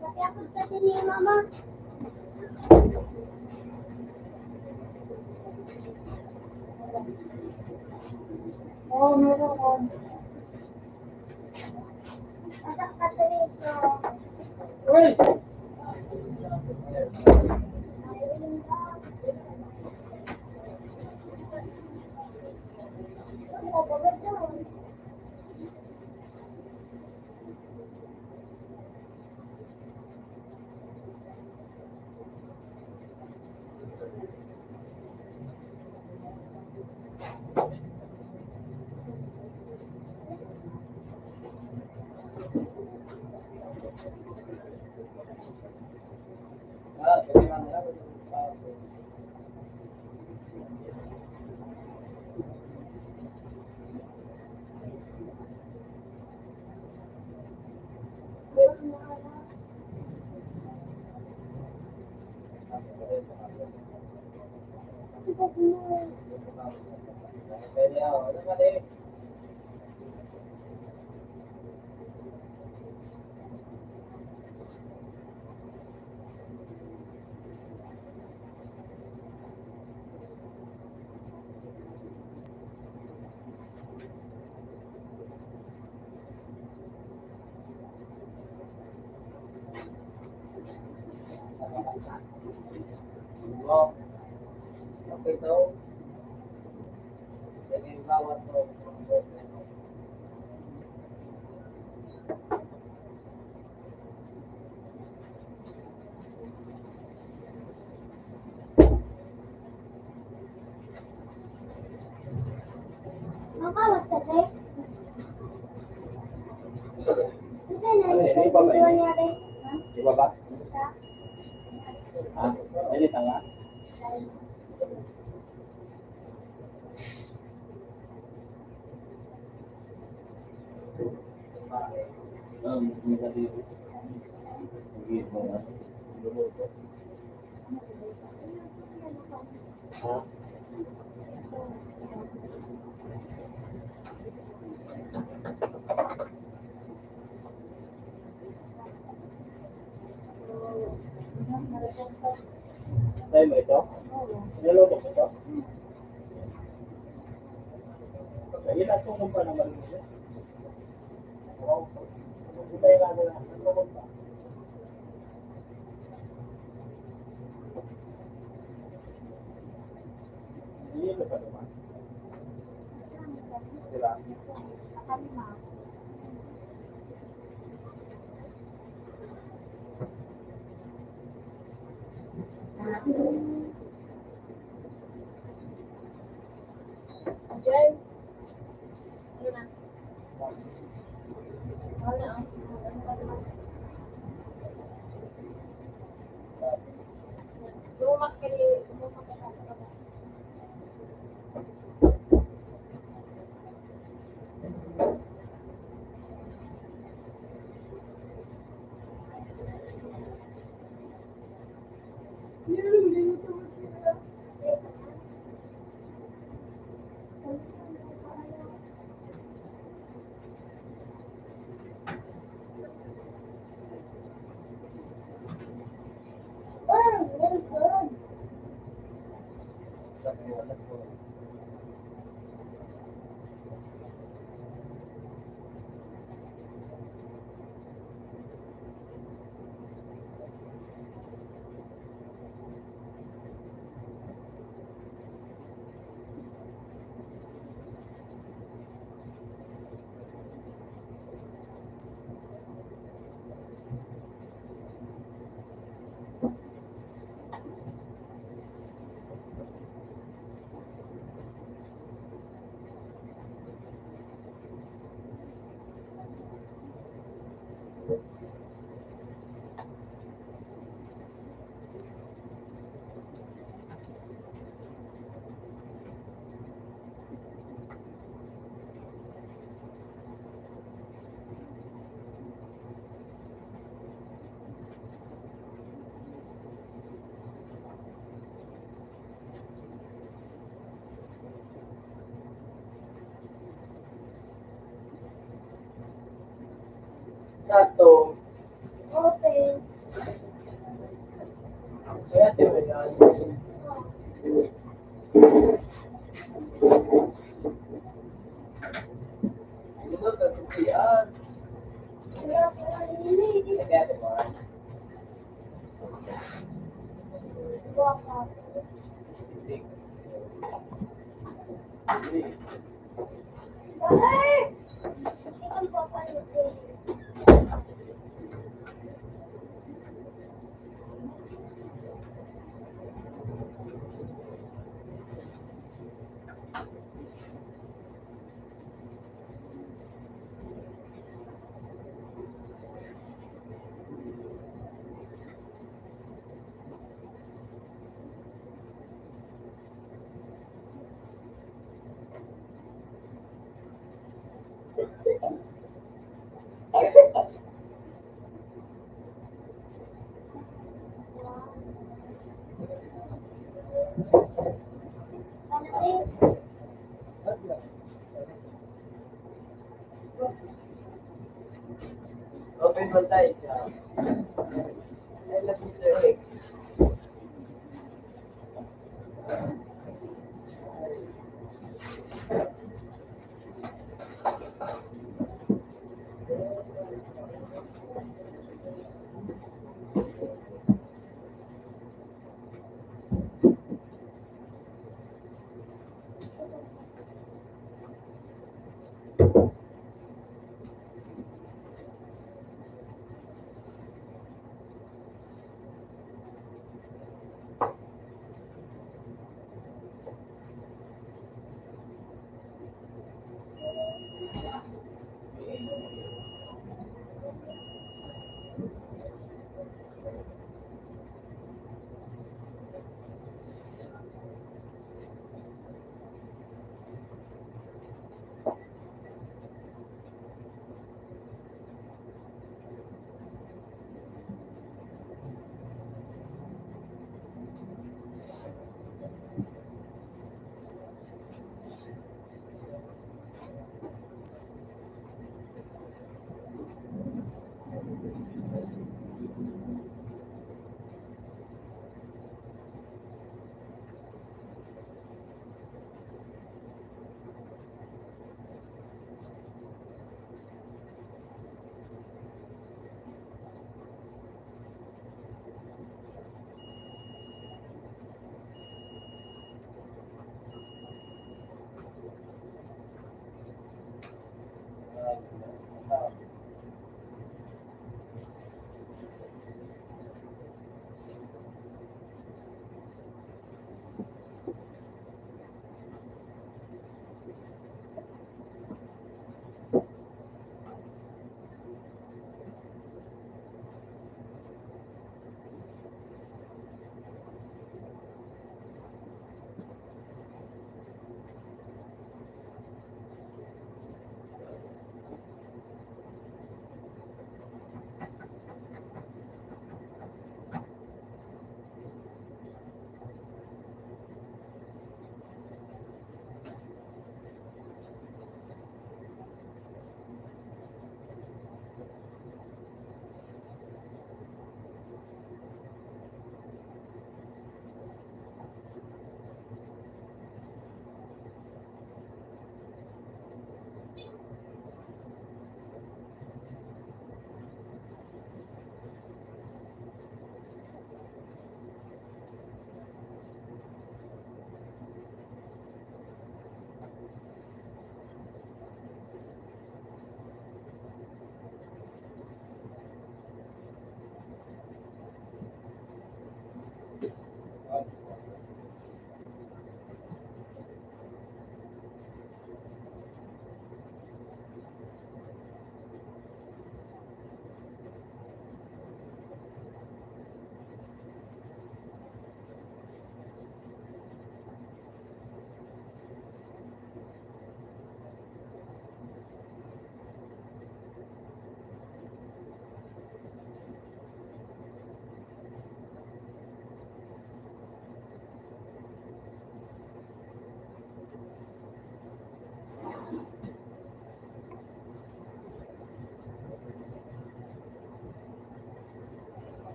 Matapos kasi ni Mama. Oo, meron. Masak ka dito. Uy! Ayun lang. Ano ba ba doon? Tingnan na. Kaya, ano mali? Wow. Okay daw. Yan yung bawat to. Makawat kasi. Kasi Ano yan? Iba ba yun? Iba ba? Ha? Ganito nga? Maganda yun. Hindi mo na. Lumuto. Ha? Dahil mo ito? Niluto mo ito? Kaya natulong pa naman mo. Oo. Hindi tayo natin na. Natulong pa. Nililo pa naman. Diba? Thank you. Jen. Ano na? Ano na? Lumak ka sa kapatid. Very good. Sakto. Okay. Kaya diba yan? Yun ang yan. Wala ka na nilili. Kaya diba? Baka. Six. Ay! Ikaw pa pa yung Open mo tayo siya. I love you, sir.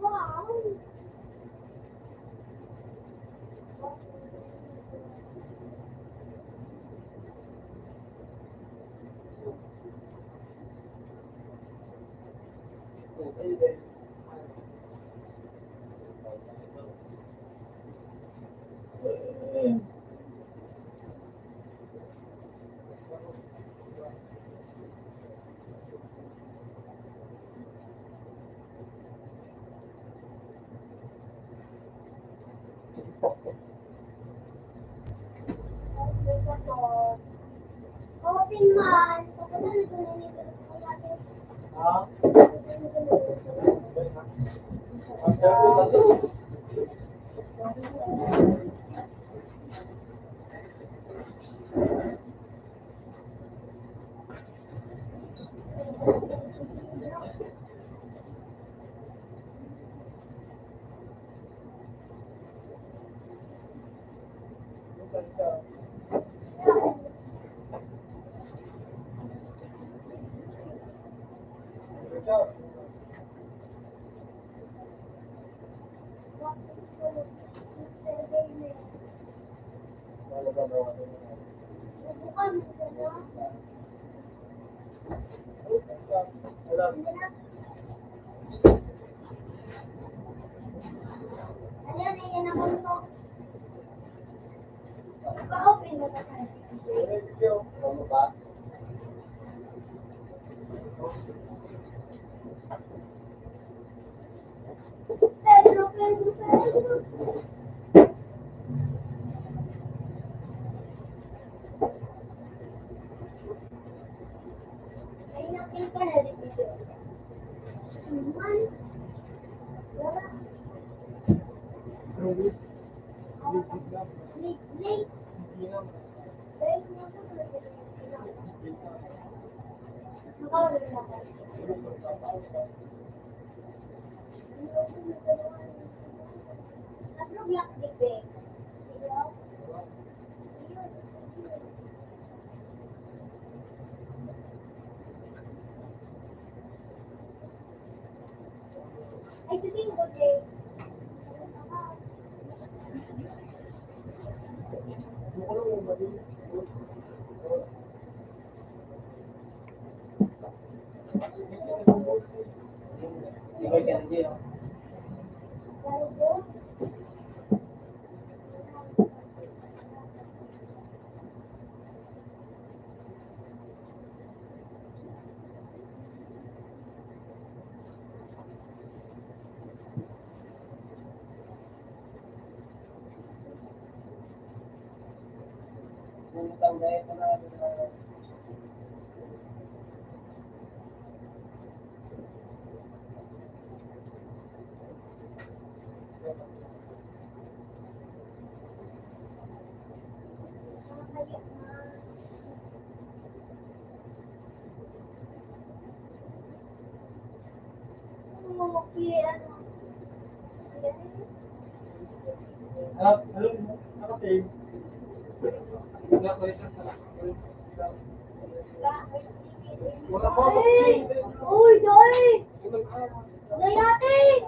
Wow. Open man. Papunta nito na nito sa kaya. Ah, Ayan, ayan naman to. Pa-open mo pa tayo. Pedro. Ay, nakin ka na dito. Man. Wala. Blake. Blake mo to. Makawala na ka. Ano black big? Ay, sising ko, Jay. ibig ka na dito. Pumunta na ito na alam mo, nakasave. Wala ko. Uy, Joy! Joy natin!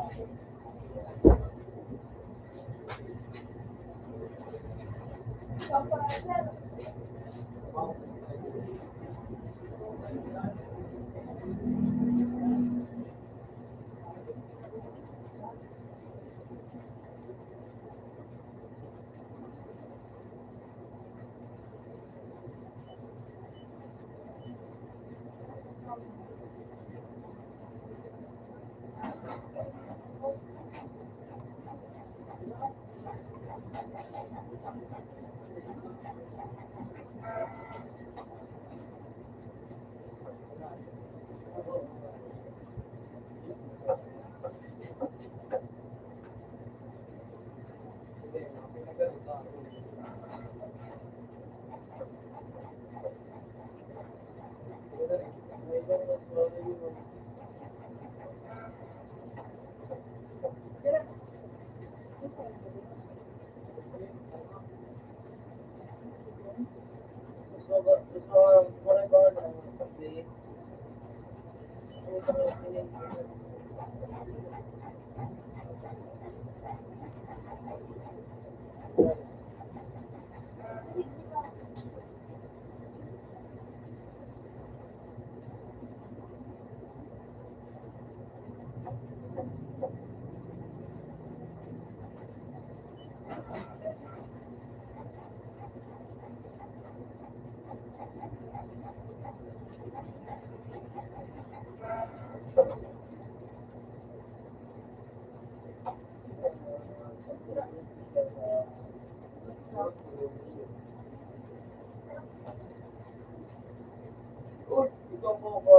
Uy, ito po ko.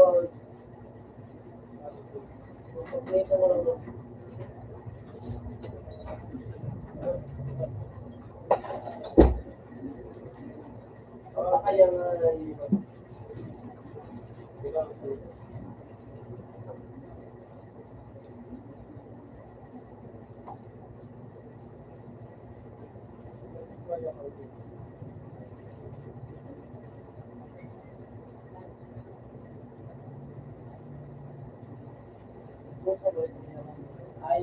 Kompleto mo lang. Kaya nga ay,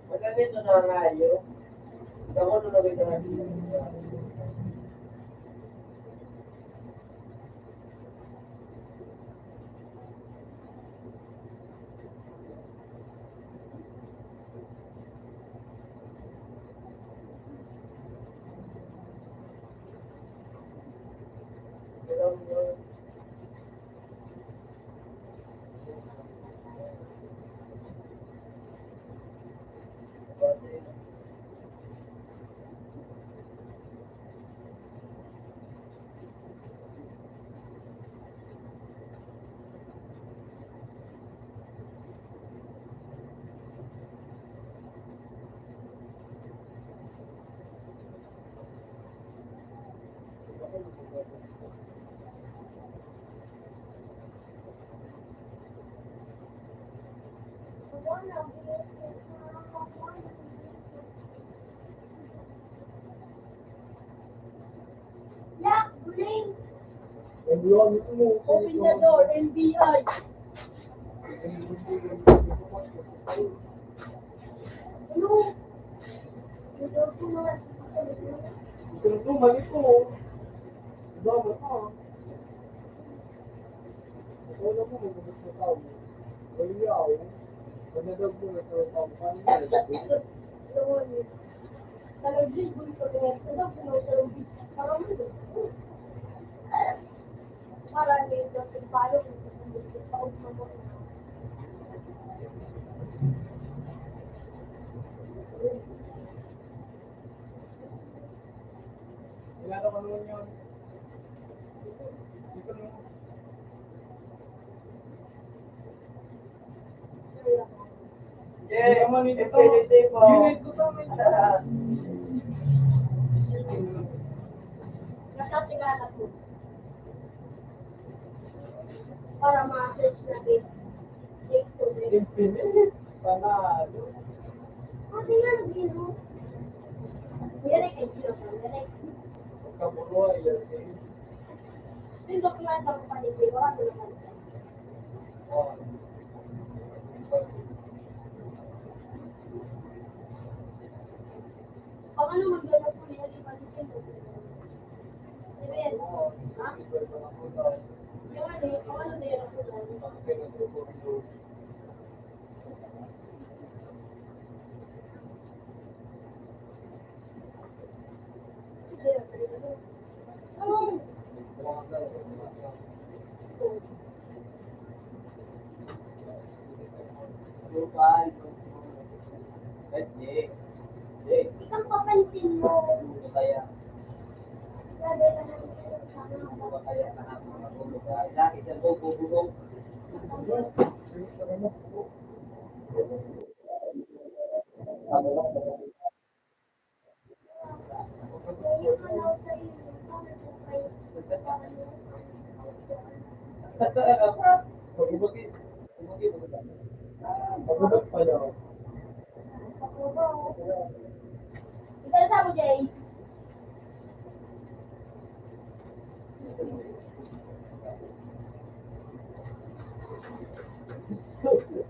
Magandito na nga yun. Ako nung nabita na Yak, guling! Open the door, NBI. Ano? Ito ko na. ito, mali ko. Dama ka. Wala mo, magbukas na tao. Wala yaw. Panadag mo na sa tao. Paano na? Talagay ko ito na. Ano ko na sa lubis? Parang mo. Parang ito. Palo kung sasandot ko. Paog na mo. Ilala ko naman yun. Ito naman. Yeah, naman ito. infinity po. Unit ko sa amin. Nasa tingala ko. Para ma-search natin. Take to break. Infinite. Panalo. Tingnan mo dito. Direk ay dito. Direk. Pagkaburuan yan. Yung document ako pa dito. Wala ko naman. Oh. Pag ano maglalap ko niya, di palisin ko. Diba yan? Ha? Yung ano, pag ano na yun ako lang. Ikaw papansin mo. Grabe ka naman kayo Pagbubat pa daw. Ikaw sa mo, Jay.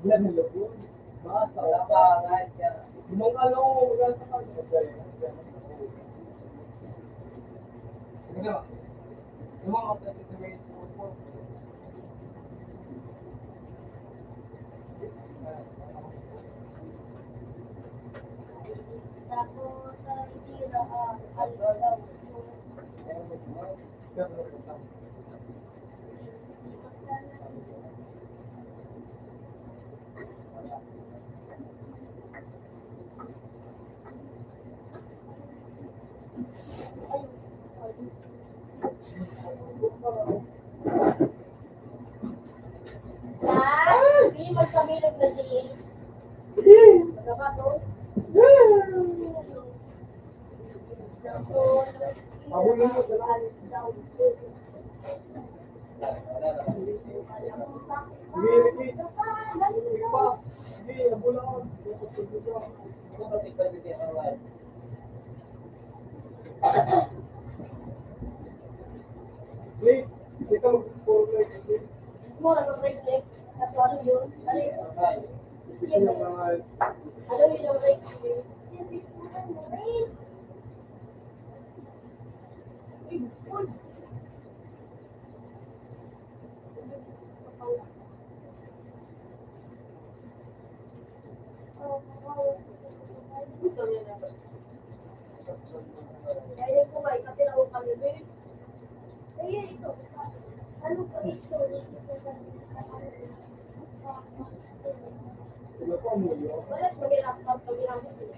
Yan nila po. Basta, wala pa. Nung ano, wala sa kanya. Yung mga kapatid po. Tapos, sira, daw. Hindi magkabilog na si Ace. Baka to? Pabulong mo sila. Sige, Ricky. Pa. Sige, nabulang. Wait, kita mag-forward. Mo, nag-reflect. Kaso ano yun? Ano yun? Ito yung mga... Ano yun ang rate? Kaya ko ba, ikatira ko kami, babe? Kaya ito, ano ko ito? Ano po ang mulo? Wala sa mag-laptop kami namin.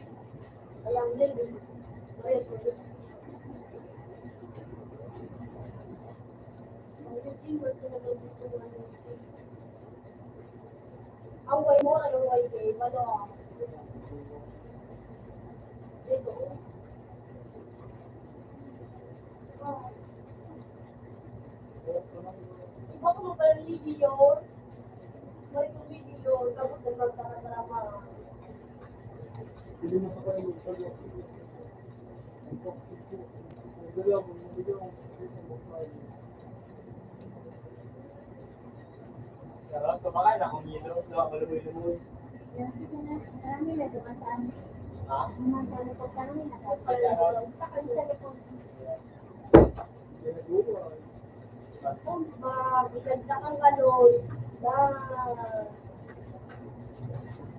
Alam din. Wala sa ang way mo, anong way kayo? Ano? Dito. Iba ko mo pa yung video. May kong video. Tapos nagpagkakadrama. Hindi mo pa kayo magpagawa. Pero kumakain na kung yelo, lumoy. Marami na dumasaan. Ha? Dumasaan ko kami nakapagpapalala. Takal sa likod. Bikan sa kang gano'n.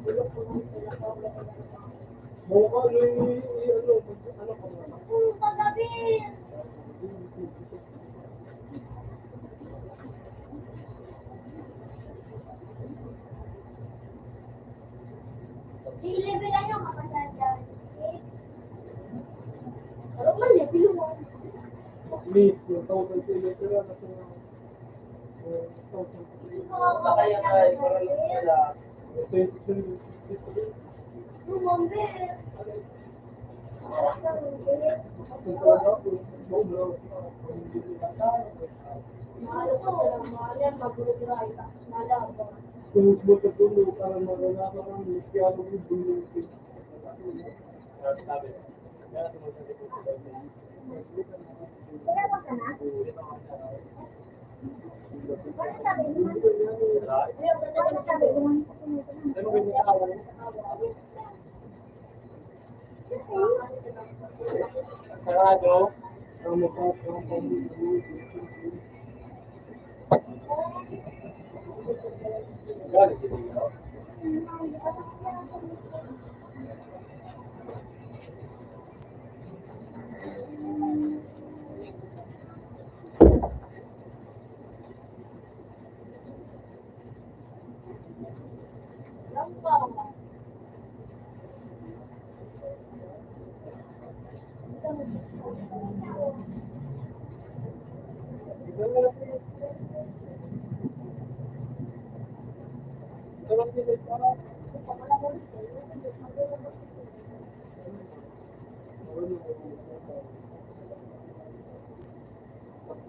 Bulok ko lang sila ko. Mukha ano ka na? Kagabi! I-level lang yung kapasal dyan. Pero man, level mo. Please, yung total sa iyo, pero ano sa Kaya nga, parang wala. Yung mombe. Alas na mombe. Mahalo ka sa lang, mahalo yan, mag-uray. Tapos malam. Kung mo sa tulo, parang marunaka kang lisyado yung bulo. Kaya ba ka na? Wala sabi mo. Wala sabi mo. Sarado, ang mukha ang pamilya. Galit dito.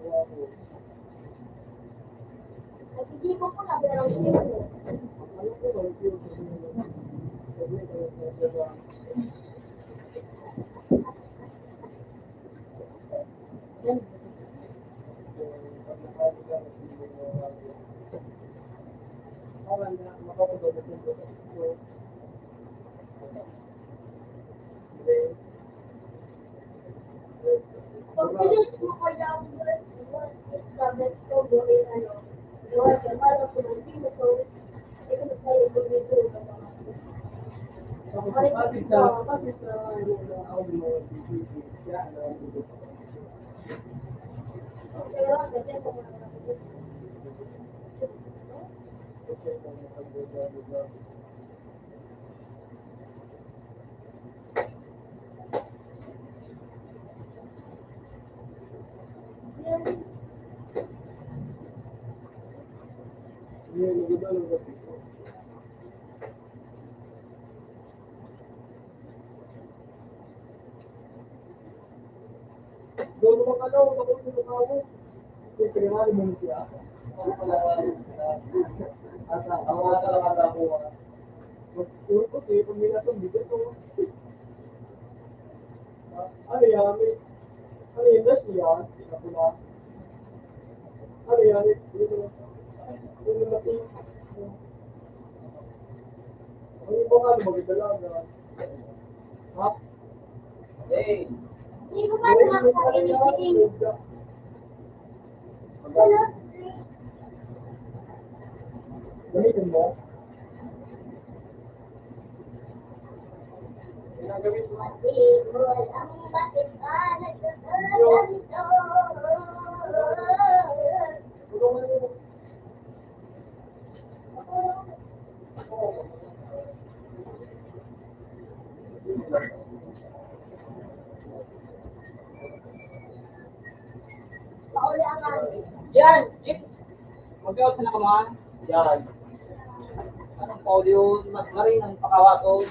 Ay, hindi ko po na, pero hindi ko. Pag sinulit mo ko lang, what is the best to go in, ano, what the malo ko ng hindi ko, ito na tayo dito, pero kasi kung Doon mo ka daw, ako yung ako. Yung pinamali mo siya. At ang mga talaga ako. Puro ko, di pa nila itong bigat ko. Ano yan? Ano yan? Ano yan? Ano yan? Ano natin? Ano yung mga magdala? Ha? Hey! hindi ko ba nakakainig. Gamitin mo? Ginagawin mo? Ibon ang bakit ka nagkakaganto. Tulungan mo. Pauli ang amin. Yan! Mag-out na naman. Yan. Anong Paul yun? Mas marin ang pakawato.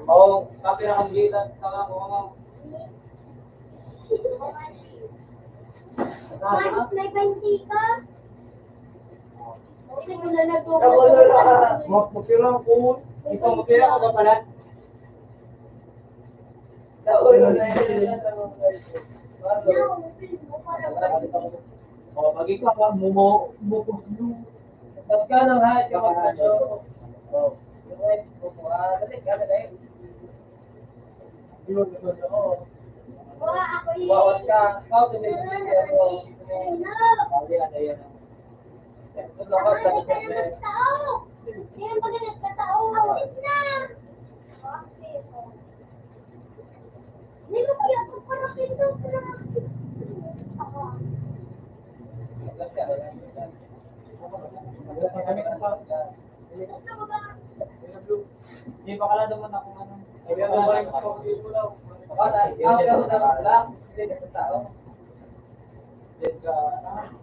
Oo, sabi na kang gitan. Saka mo. Manis may 20 ka? Kasi mo na Ako na magpapirang ko. Ikaw, mapira ka ba pala? Naulo na yun. No, mo para O, pag ikaw ka, mumo. Ba't ka nang hahit ka magpapirang? Oo. Yun naman ako. Wala ako yun. Bawat ka. Ikaw din Ano, yung Sabi na na yan. Ang halik ka na ng tao. Hindi mo ba nagkatao? Awit na. Bakit? Hindi mo kaya kung parang pinto ko na ako. Gusto mo ba? Hindi pa kala naman ako ano.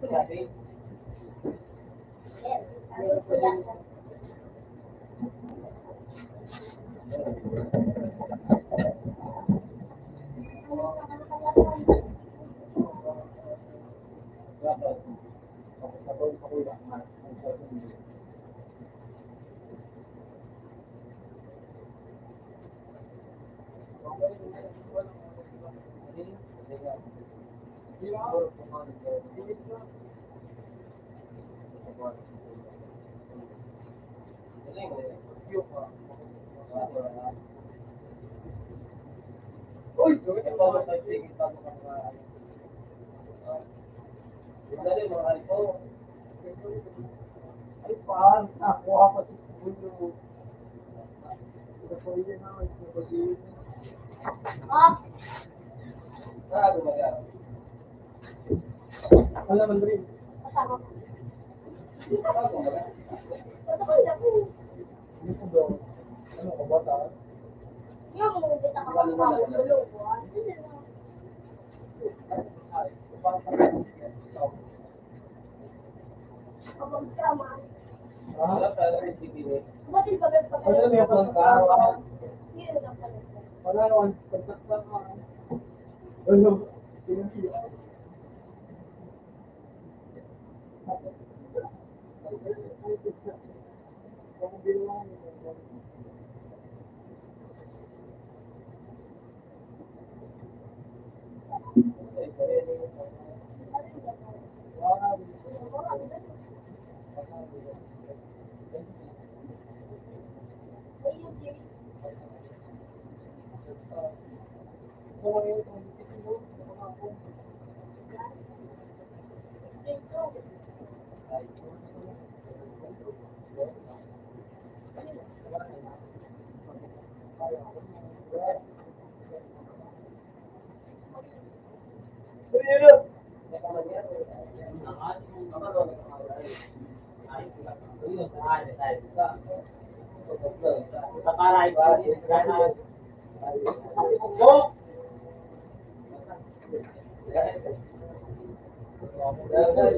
Sabi. Yes, sabi ko yan. Uy! Ay, paan? Nakuha pa si Pulo. Ito po yun na. Ito po yun. Oh, Alam mo rin. kasama ko. Ito ko na po. Ano po daw? Ano ka ba tayo? Yung mga kita ka pang tulog ko. Kapag sama. Bumatil pa gano'n pa Ano gano'n. may phone ka? Yun lang pala. Wala naman. Pagkakta ka. Ano?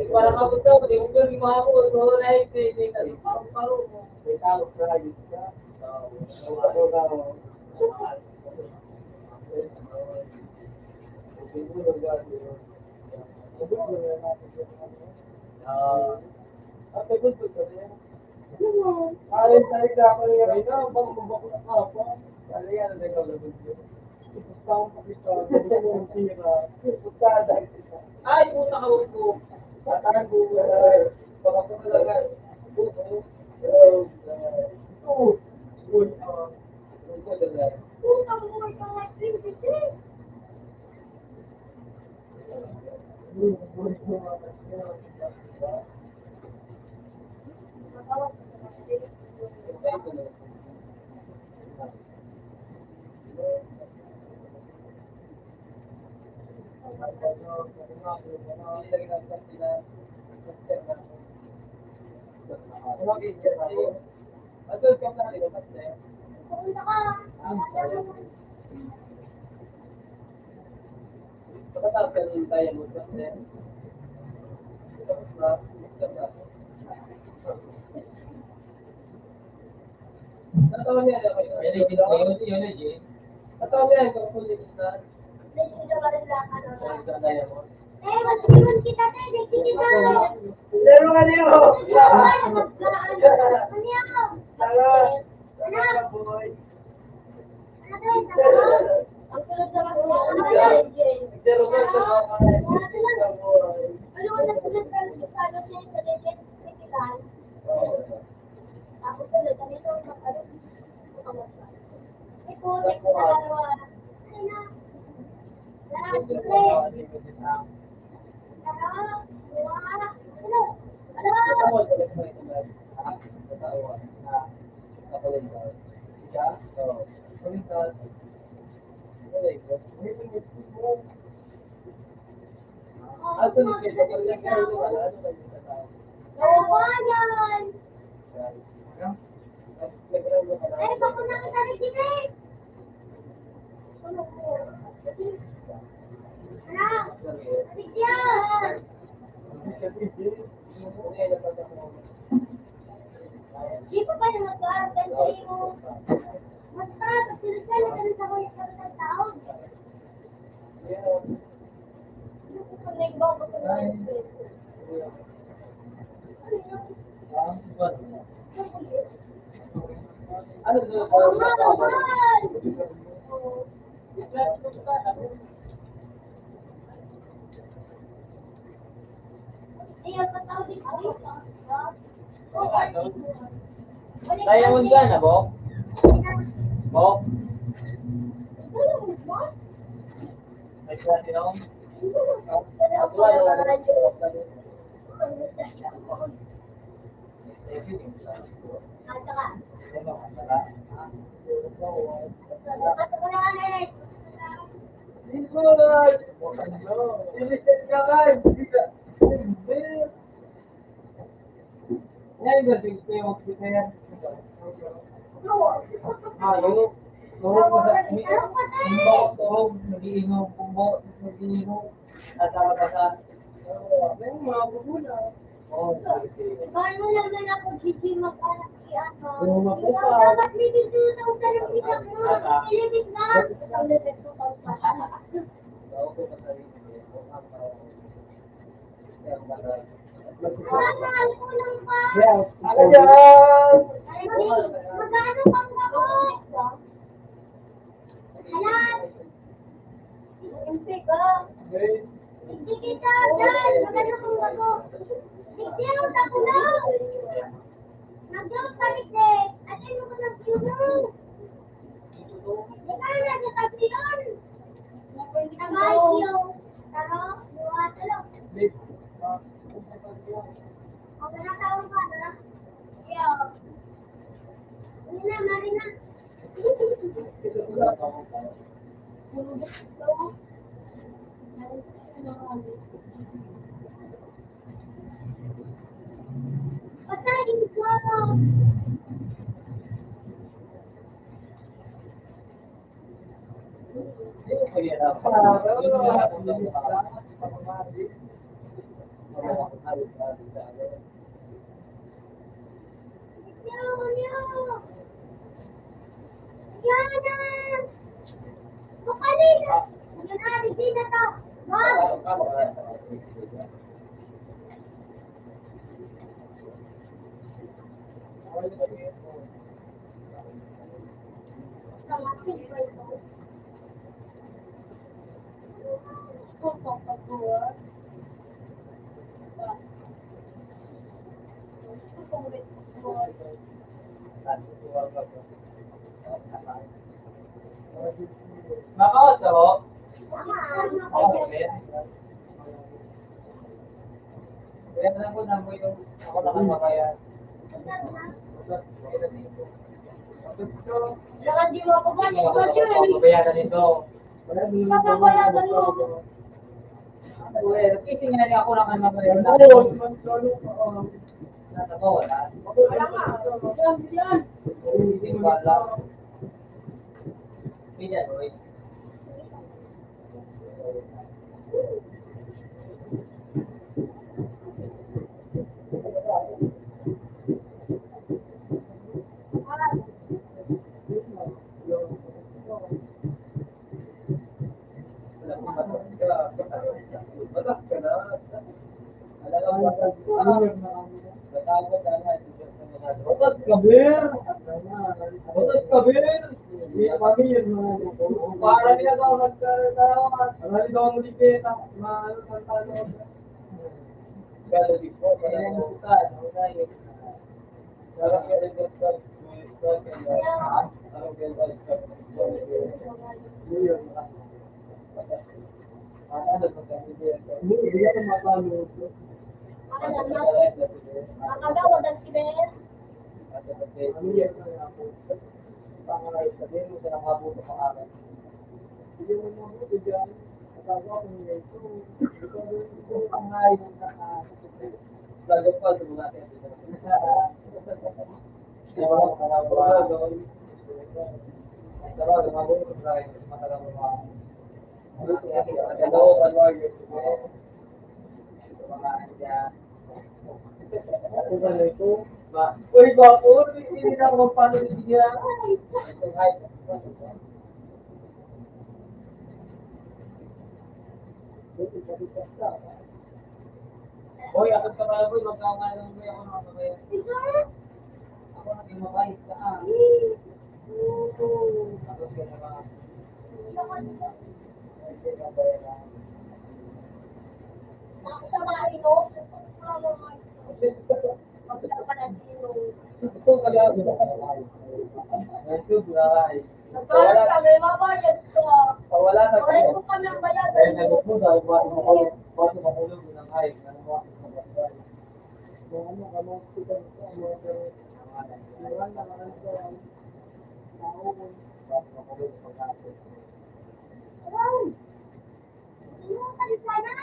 Parang ako daw, hindi mo gawin mo ako, wala yung paro mo. Ay, puta ka po. Puta mo, ikaw ay 26. Pumunta ka. Nagsigaw ka rin lang, ano lang. Mag-iwan kita tayo, nagkikita. Pero ano yun? Ang sunod sa mga ano yan, Jane? Ano ang nagsunod ka sa ano siya sa legend critical? Tapos sunod, ganito ang mag-ano. May putik na dalawa. Ano na? Lahat, ulit. Sarap. Wala. Ano? Ano? Nawawalan. Eh, bako na kita rin din eh. Ano po? Anak, adik yan. Di pa ba na mag-aaral sa'yo? Basta, pagsunod ka na ganun sa kuya ka ng taon. Ano ko pa nagbaw ko sa mga Ano Oh, mahal! Ayan, patawag dito. Diamond ka na, Bo? Bo? May platinum? Yan ba yung yung yan? Tuhog mo sa tuhog, nag-iinom, kumbo, nag-iinom, nasa may mga bubula. Paano naman ako hindi mag-anak si ano? Oo, mapupa. Dapat limit 2,000 ang bitak mo. Ilimit na. Limit 2,000. Mahal ko lang pa. Yeah. Ano dyan? Magano kang ako? Halat. Simpi ka. Hindi kita dyan. Magano kang ako? Hindi ako takulong. Nag-joke ka rin eh. At ano ko nag-tulong? Hindi ka nagkakapiyon. Tabayo. Taro. Buhat. Ano? O, pinatawag ka na. Iyo. Hindi na, mari na. Pasahin ko. Iyo, iyo. Yan. Bukalin. Yan na, di na to. Mom. Kamatin ko ito. Nakakatawa. Tama. Kaya na ko na mo yung ako nakamakayan. Jangan di luar pemain, Pabayaran nito. papayagan mo. Kasi nga niya ako nakamakayan. Natawa, wala. Wala nga. Yan. Hindi ko alam. Pinyan, oy. Batas ka na. Alam mo, batas ka, Bir! Batas ka, Bir! Para niya daw nagkaroon. Marami daw ang ligit. Maano ng tanong. Kaya di po, kaya yung suka. Parang kaya rin yung suka. Parang kaya rin yung suka. Makagawa dan si Ben. Uy, bapo, hindi na ako magpano niya. Uy, ako ka pala, boy, wag kang ano, boy, ako naman mamaya. Ako naging mabait ka, ah. Ako siya naman. Sa mga ino. Ito kaya ako. Ito, buhay. Nagkaroon kami, mabayad ka. Pawala sa Wala ko kami ang bayadan dahil mo. nagpo dahil buhat mahulog ng ay ano mo Wow! Inutan ka na?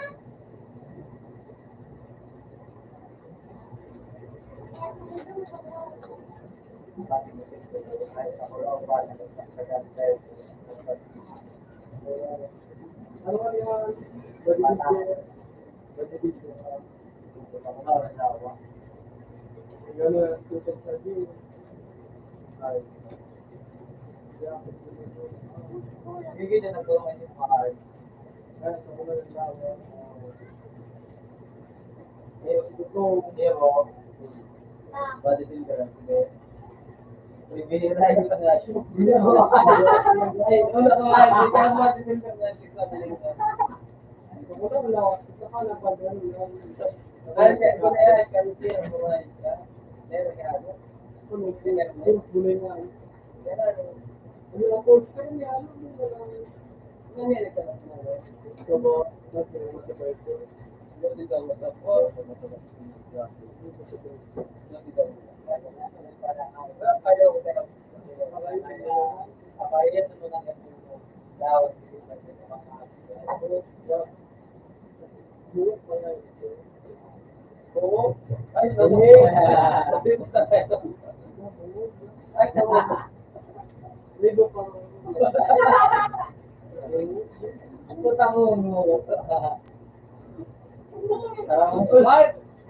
Bigay na ng tulong ay mahal. Iya mo. Ah, Balik din ka. Bibili na yung tangas. Ay, wala ko ay, hindi ka balik din ka. Ay, kung ay, kasi ang mga isa. Meron ka ano? Nangyari ka lang na.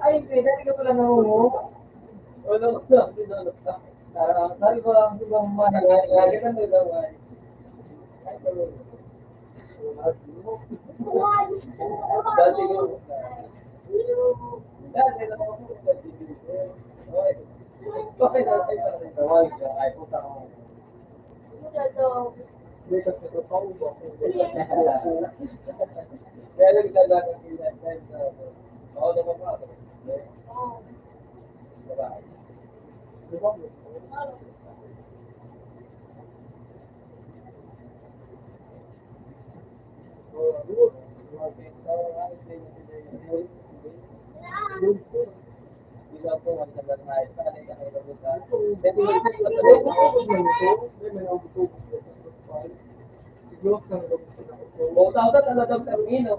Ay, hindi ka pala nangungo. Wala ko lang, sabi ko lang, di ba, lagi ka nila, dati ko, dati na ako, okay na tayo, ay, puta ko. Kaya nagdadagan sila, ako naman pa, Bota talagang termino.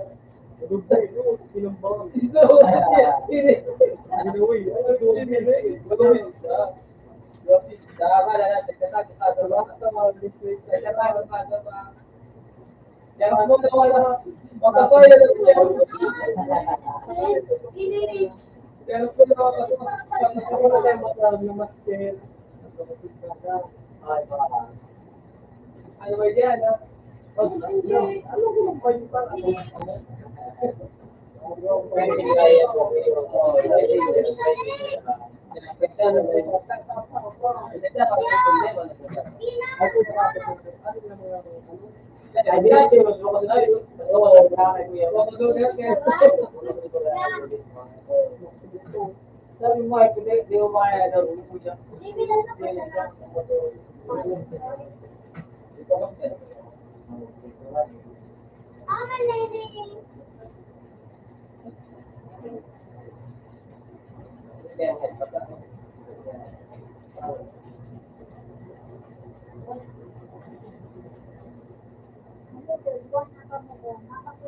Ano ba yan? Sabi mo ay di mo kaya daw siya. I'm a lady.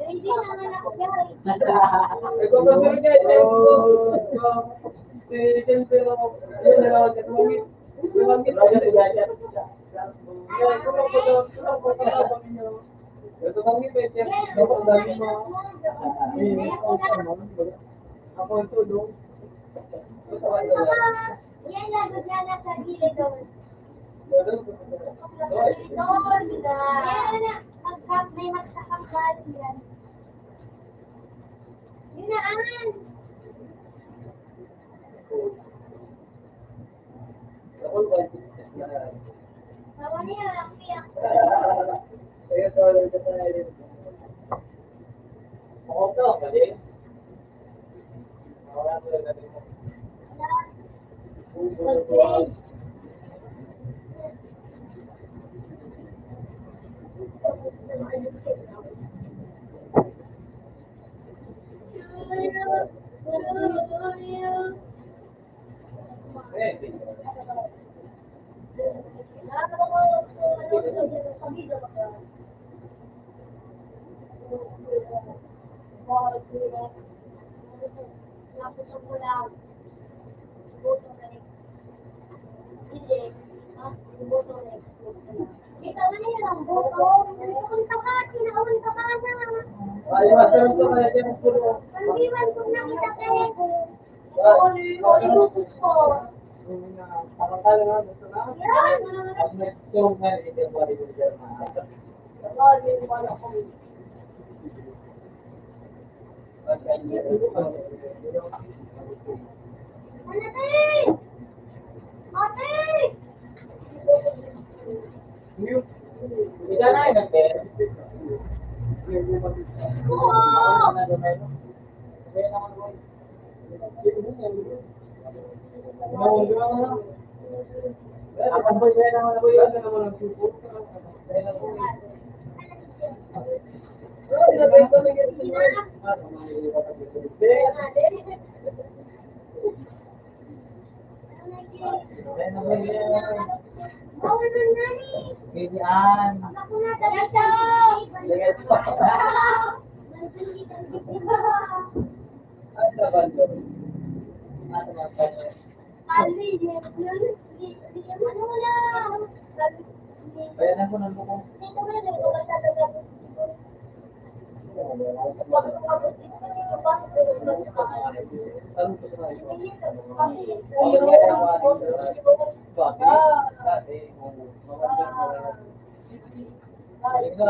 Hindi naman ako guys. Yan lagot na nasa gilid doon. Yan na, may magkakambal yan. Yun na an. Tawa niya, ang piyak. Okay. Ikaw na yun ang buto. Unta ka, tinaunta ka na. Ay, master ko kaya din po. Pag-iwan ko na kita kayo. Ikusus ko. Yan. Ika na yun, pero. Ganyan. Ano ba ito? Ano ba ito? Bayan ako ng buko. Ano po sa ito?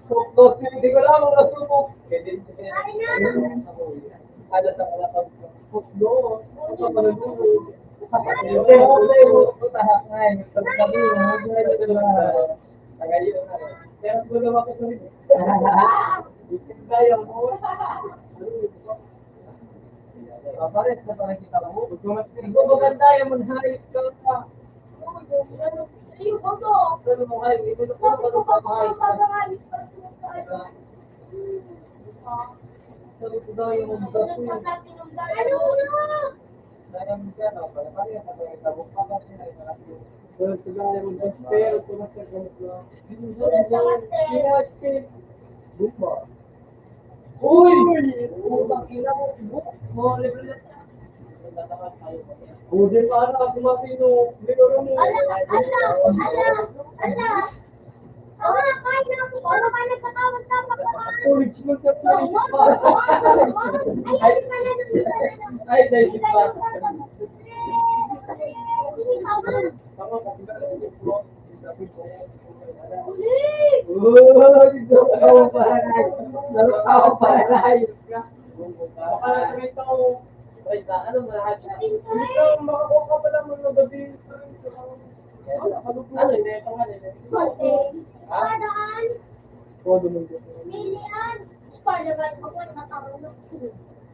Hindi ko lang ang nasubok. Ada sa kalapag putdo. Ito pa rin dulo. Ito mo tayo. Putahak nga eh. Sabi mo, ito na. Tagayo na. Kaya ko lang ako sa rin. Ikin tayo mo. Papares na parang kita mo. Ito maganda yung manhayos ka pa. Pero mo kayo, ito na po ba mahayos ka? Sabi ko daw yung baso yun. Kaya mo siya, no? Parang yung tabok pa ba sila yung mga yun. Pero ito daw yung baso, pero ito na siya gamit lang. Bumba. Uy! Bumba, kila mo. Mo, libre na siya. Hindi pa na ako masino. Liguro mo. Original ka po. Ay, dahil si Pa. Tama ka, ano ba lahat siya? Makakuha ka pala mo ng gabi. Ano, hindi ito nga nila. Oo, dumunod.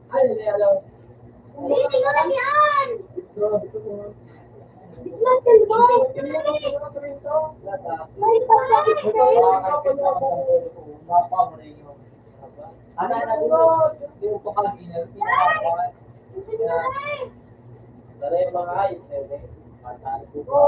Ay, hindi alam. Dari mga ayos, matalo ko pa.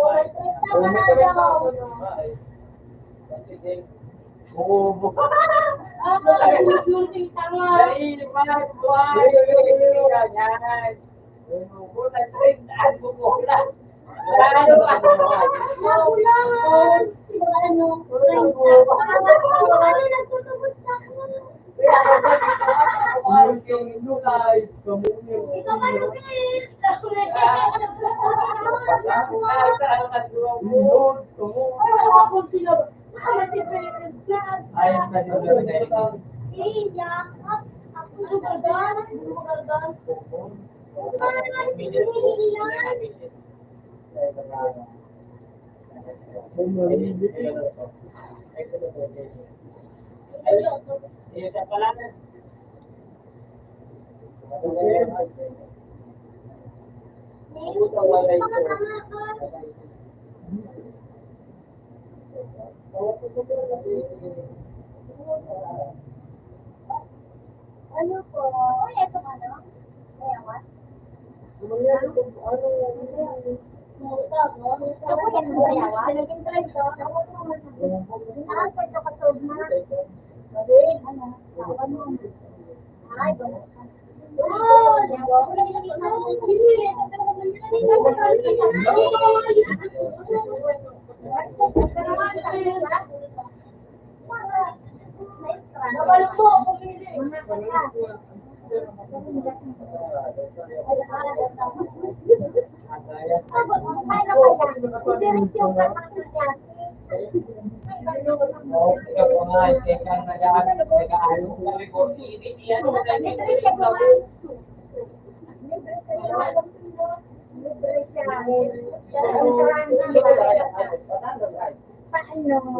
Ano po? Ay, ito ano? Mayaman? Musab, no? Ako yan mo mayaman? Naging trend to. Ako naman. Nakapag kapatog na. Mabig, ano? Ako mo. Ay, gano'n. Oh, Direct yung kamang niya. Oo, ikaw po nga, ikaw nag-aayon sabi ko, iyan mo na yung Libre siya kumain. Libre siya. Paano?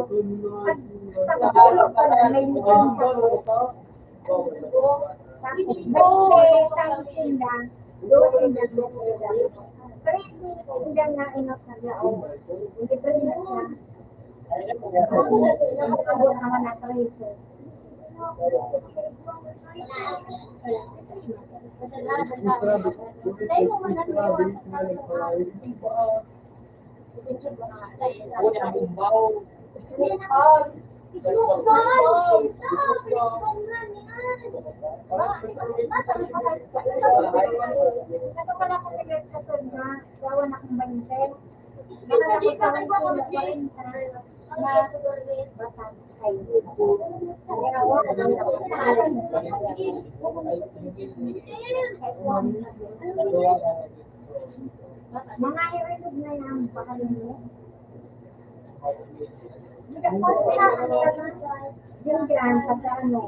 Sa pagkakalo pa lang, may libong sa grupo. Tapos, may isang sinda. Doon sinda. Pero yung sinda na inot na lao. Libre na siya. Nakakabot naman na preso. Una ang umbaw. Mga i-remove na yung pakalim mo. Yung dyan, sa ano,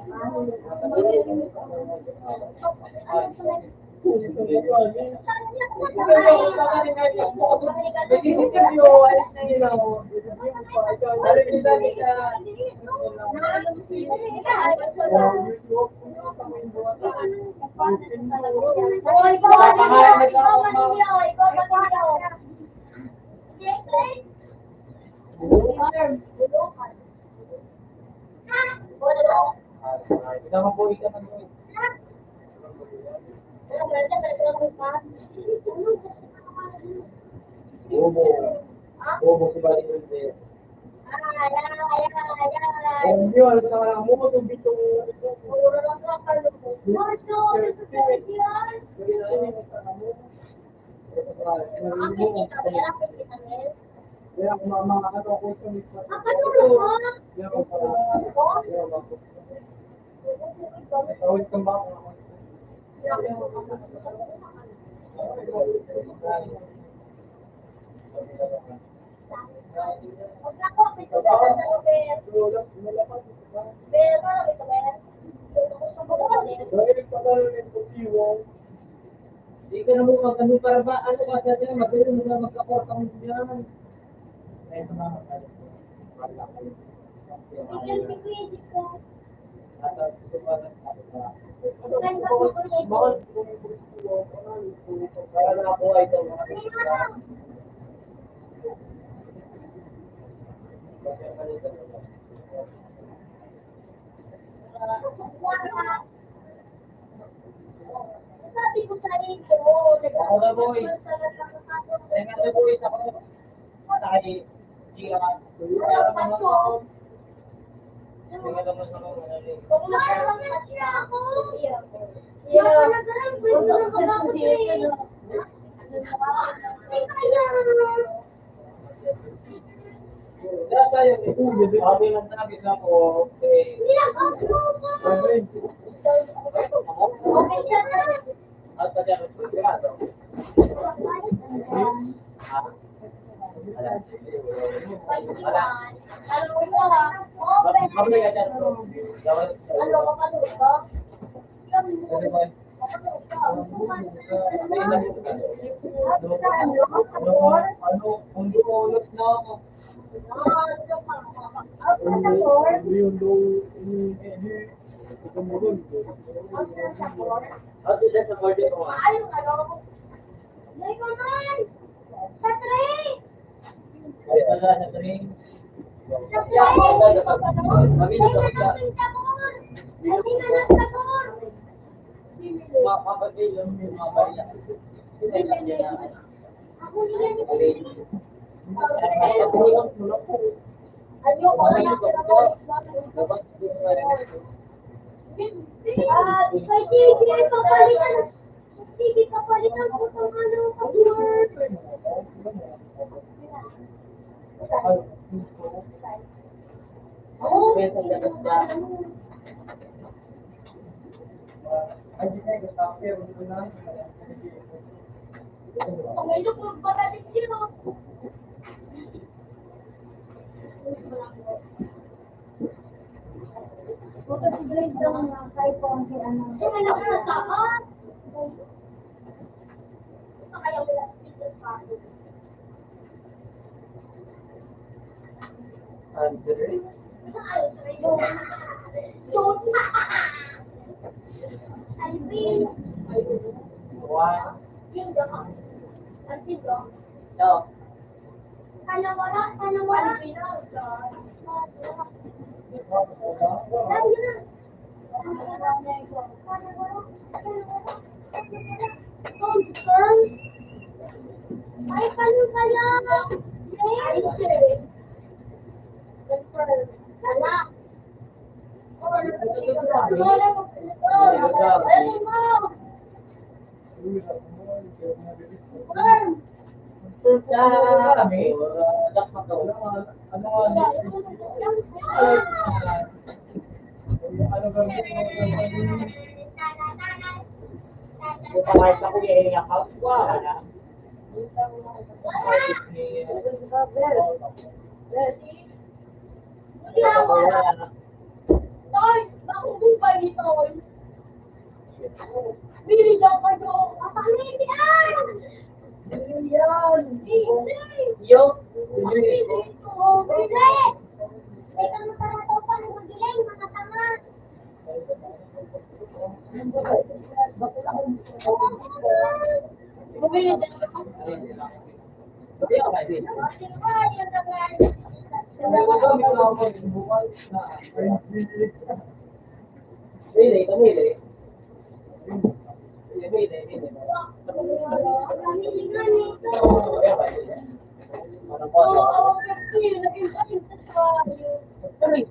Ikaw po, ikaw man po. Bobo si Bali Conde. Hindi, alam sa mga mo, itong bitong kaya kung mga katokos ko nito. Tawid kang ba? Hindi ka na mo magkano para ba? Ano ba sa atin? Magaling mo na magkaport ang diyan. Ito na. Para na po ay ito mga kisya. Sabi ko sa ito, Ako na boy. Tingnan na boy ako. Dahil hindi ka sabi lang sabi na po, at kaya Sige, papalitan ko itong ano, kapur. Buto si Grace lang na kay Ponte, ano. Ay, nakakataan. Kaya wala dito pa. Andre? Alvin. One. No. Sana wala. Ay, yun na. Ay, paano kaya? Ay, wala. Sa kami, dapat daw. Ano Kung kahit ako yung house, wala. Toy, bakit ba dito? Bili daw kayo. Kapalin yan! Yan! Yo, Bili! Teka mo para daw pa ng magiling, mga tanga. bumili din ako. Sabi ako kay Vin. Mili, kamili. Mili. Parang po. Tuloy.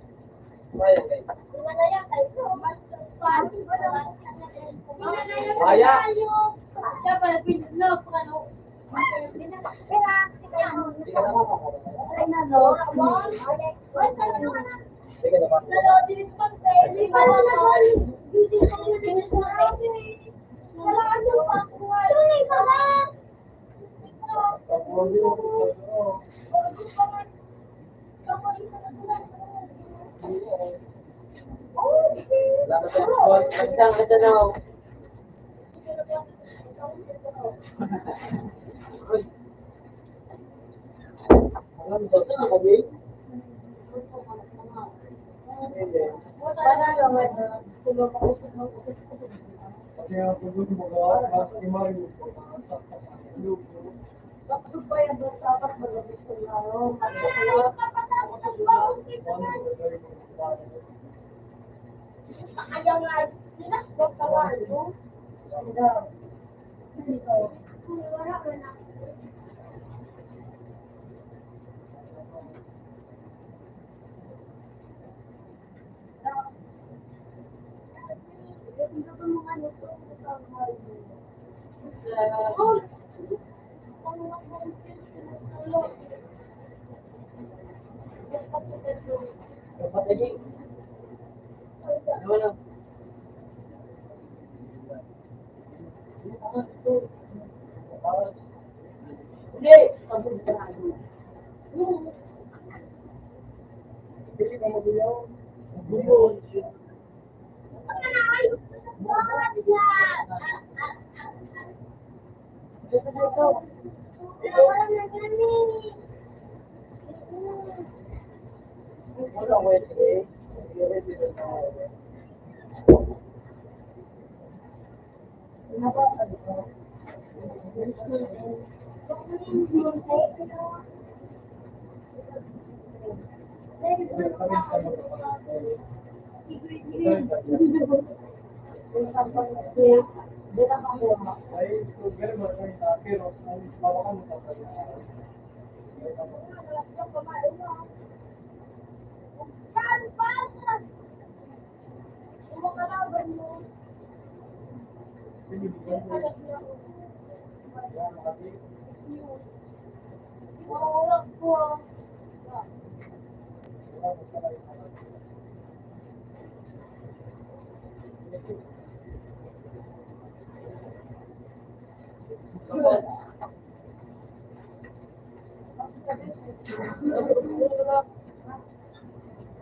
Hindi ka naman Hindi ka naman. Salamat sa support. Magdang ka na. Alam mo, ito na kami. Kaya kung gusto mo gawa, Mario. Bakit ba yan doon dapat malabis ko na yun? Ayaw nga, sinasbog ka ba? Wala ka na. Dapat lagi. Ano lang. Hindi. Hindi ka maguyaw. Bumon. Wala ko ito eh. Ay, so ganun ba ito yung pero ay mawakan mo sa kanya.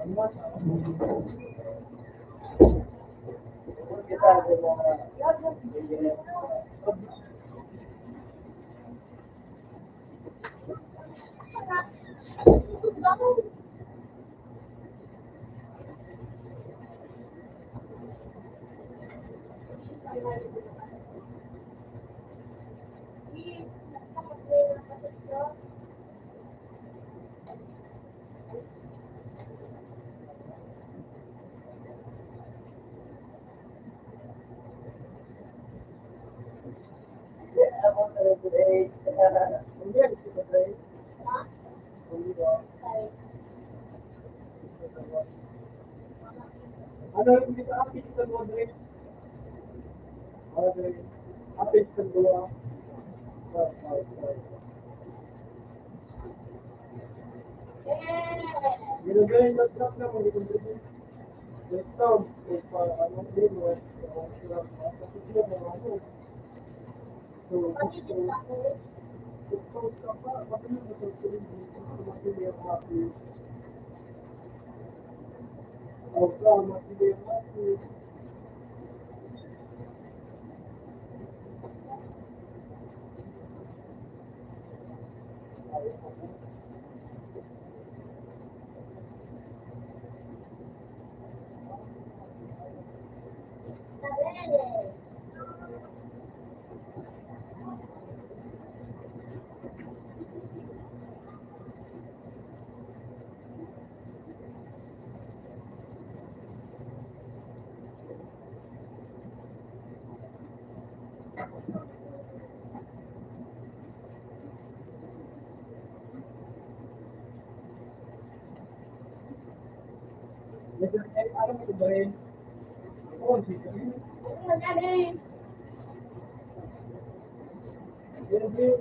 Ano ba? Kita sa mga ako sa today. Hindi ako sa today. Ano yung dito apit sa mga drink? Apit sa mga ginagaling na truck na mga ginagaling. Ito, anong din mo? Kasi sila mga ano. So, gusto ka pa, bakit mo gusto ko rin dito? Kumagili ang happy. Okay, magili ang happy. Alam mo ba rin? Oo, sige. Yan din,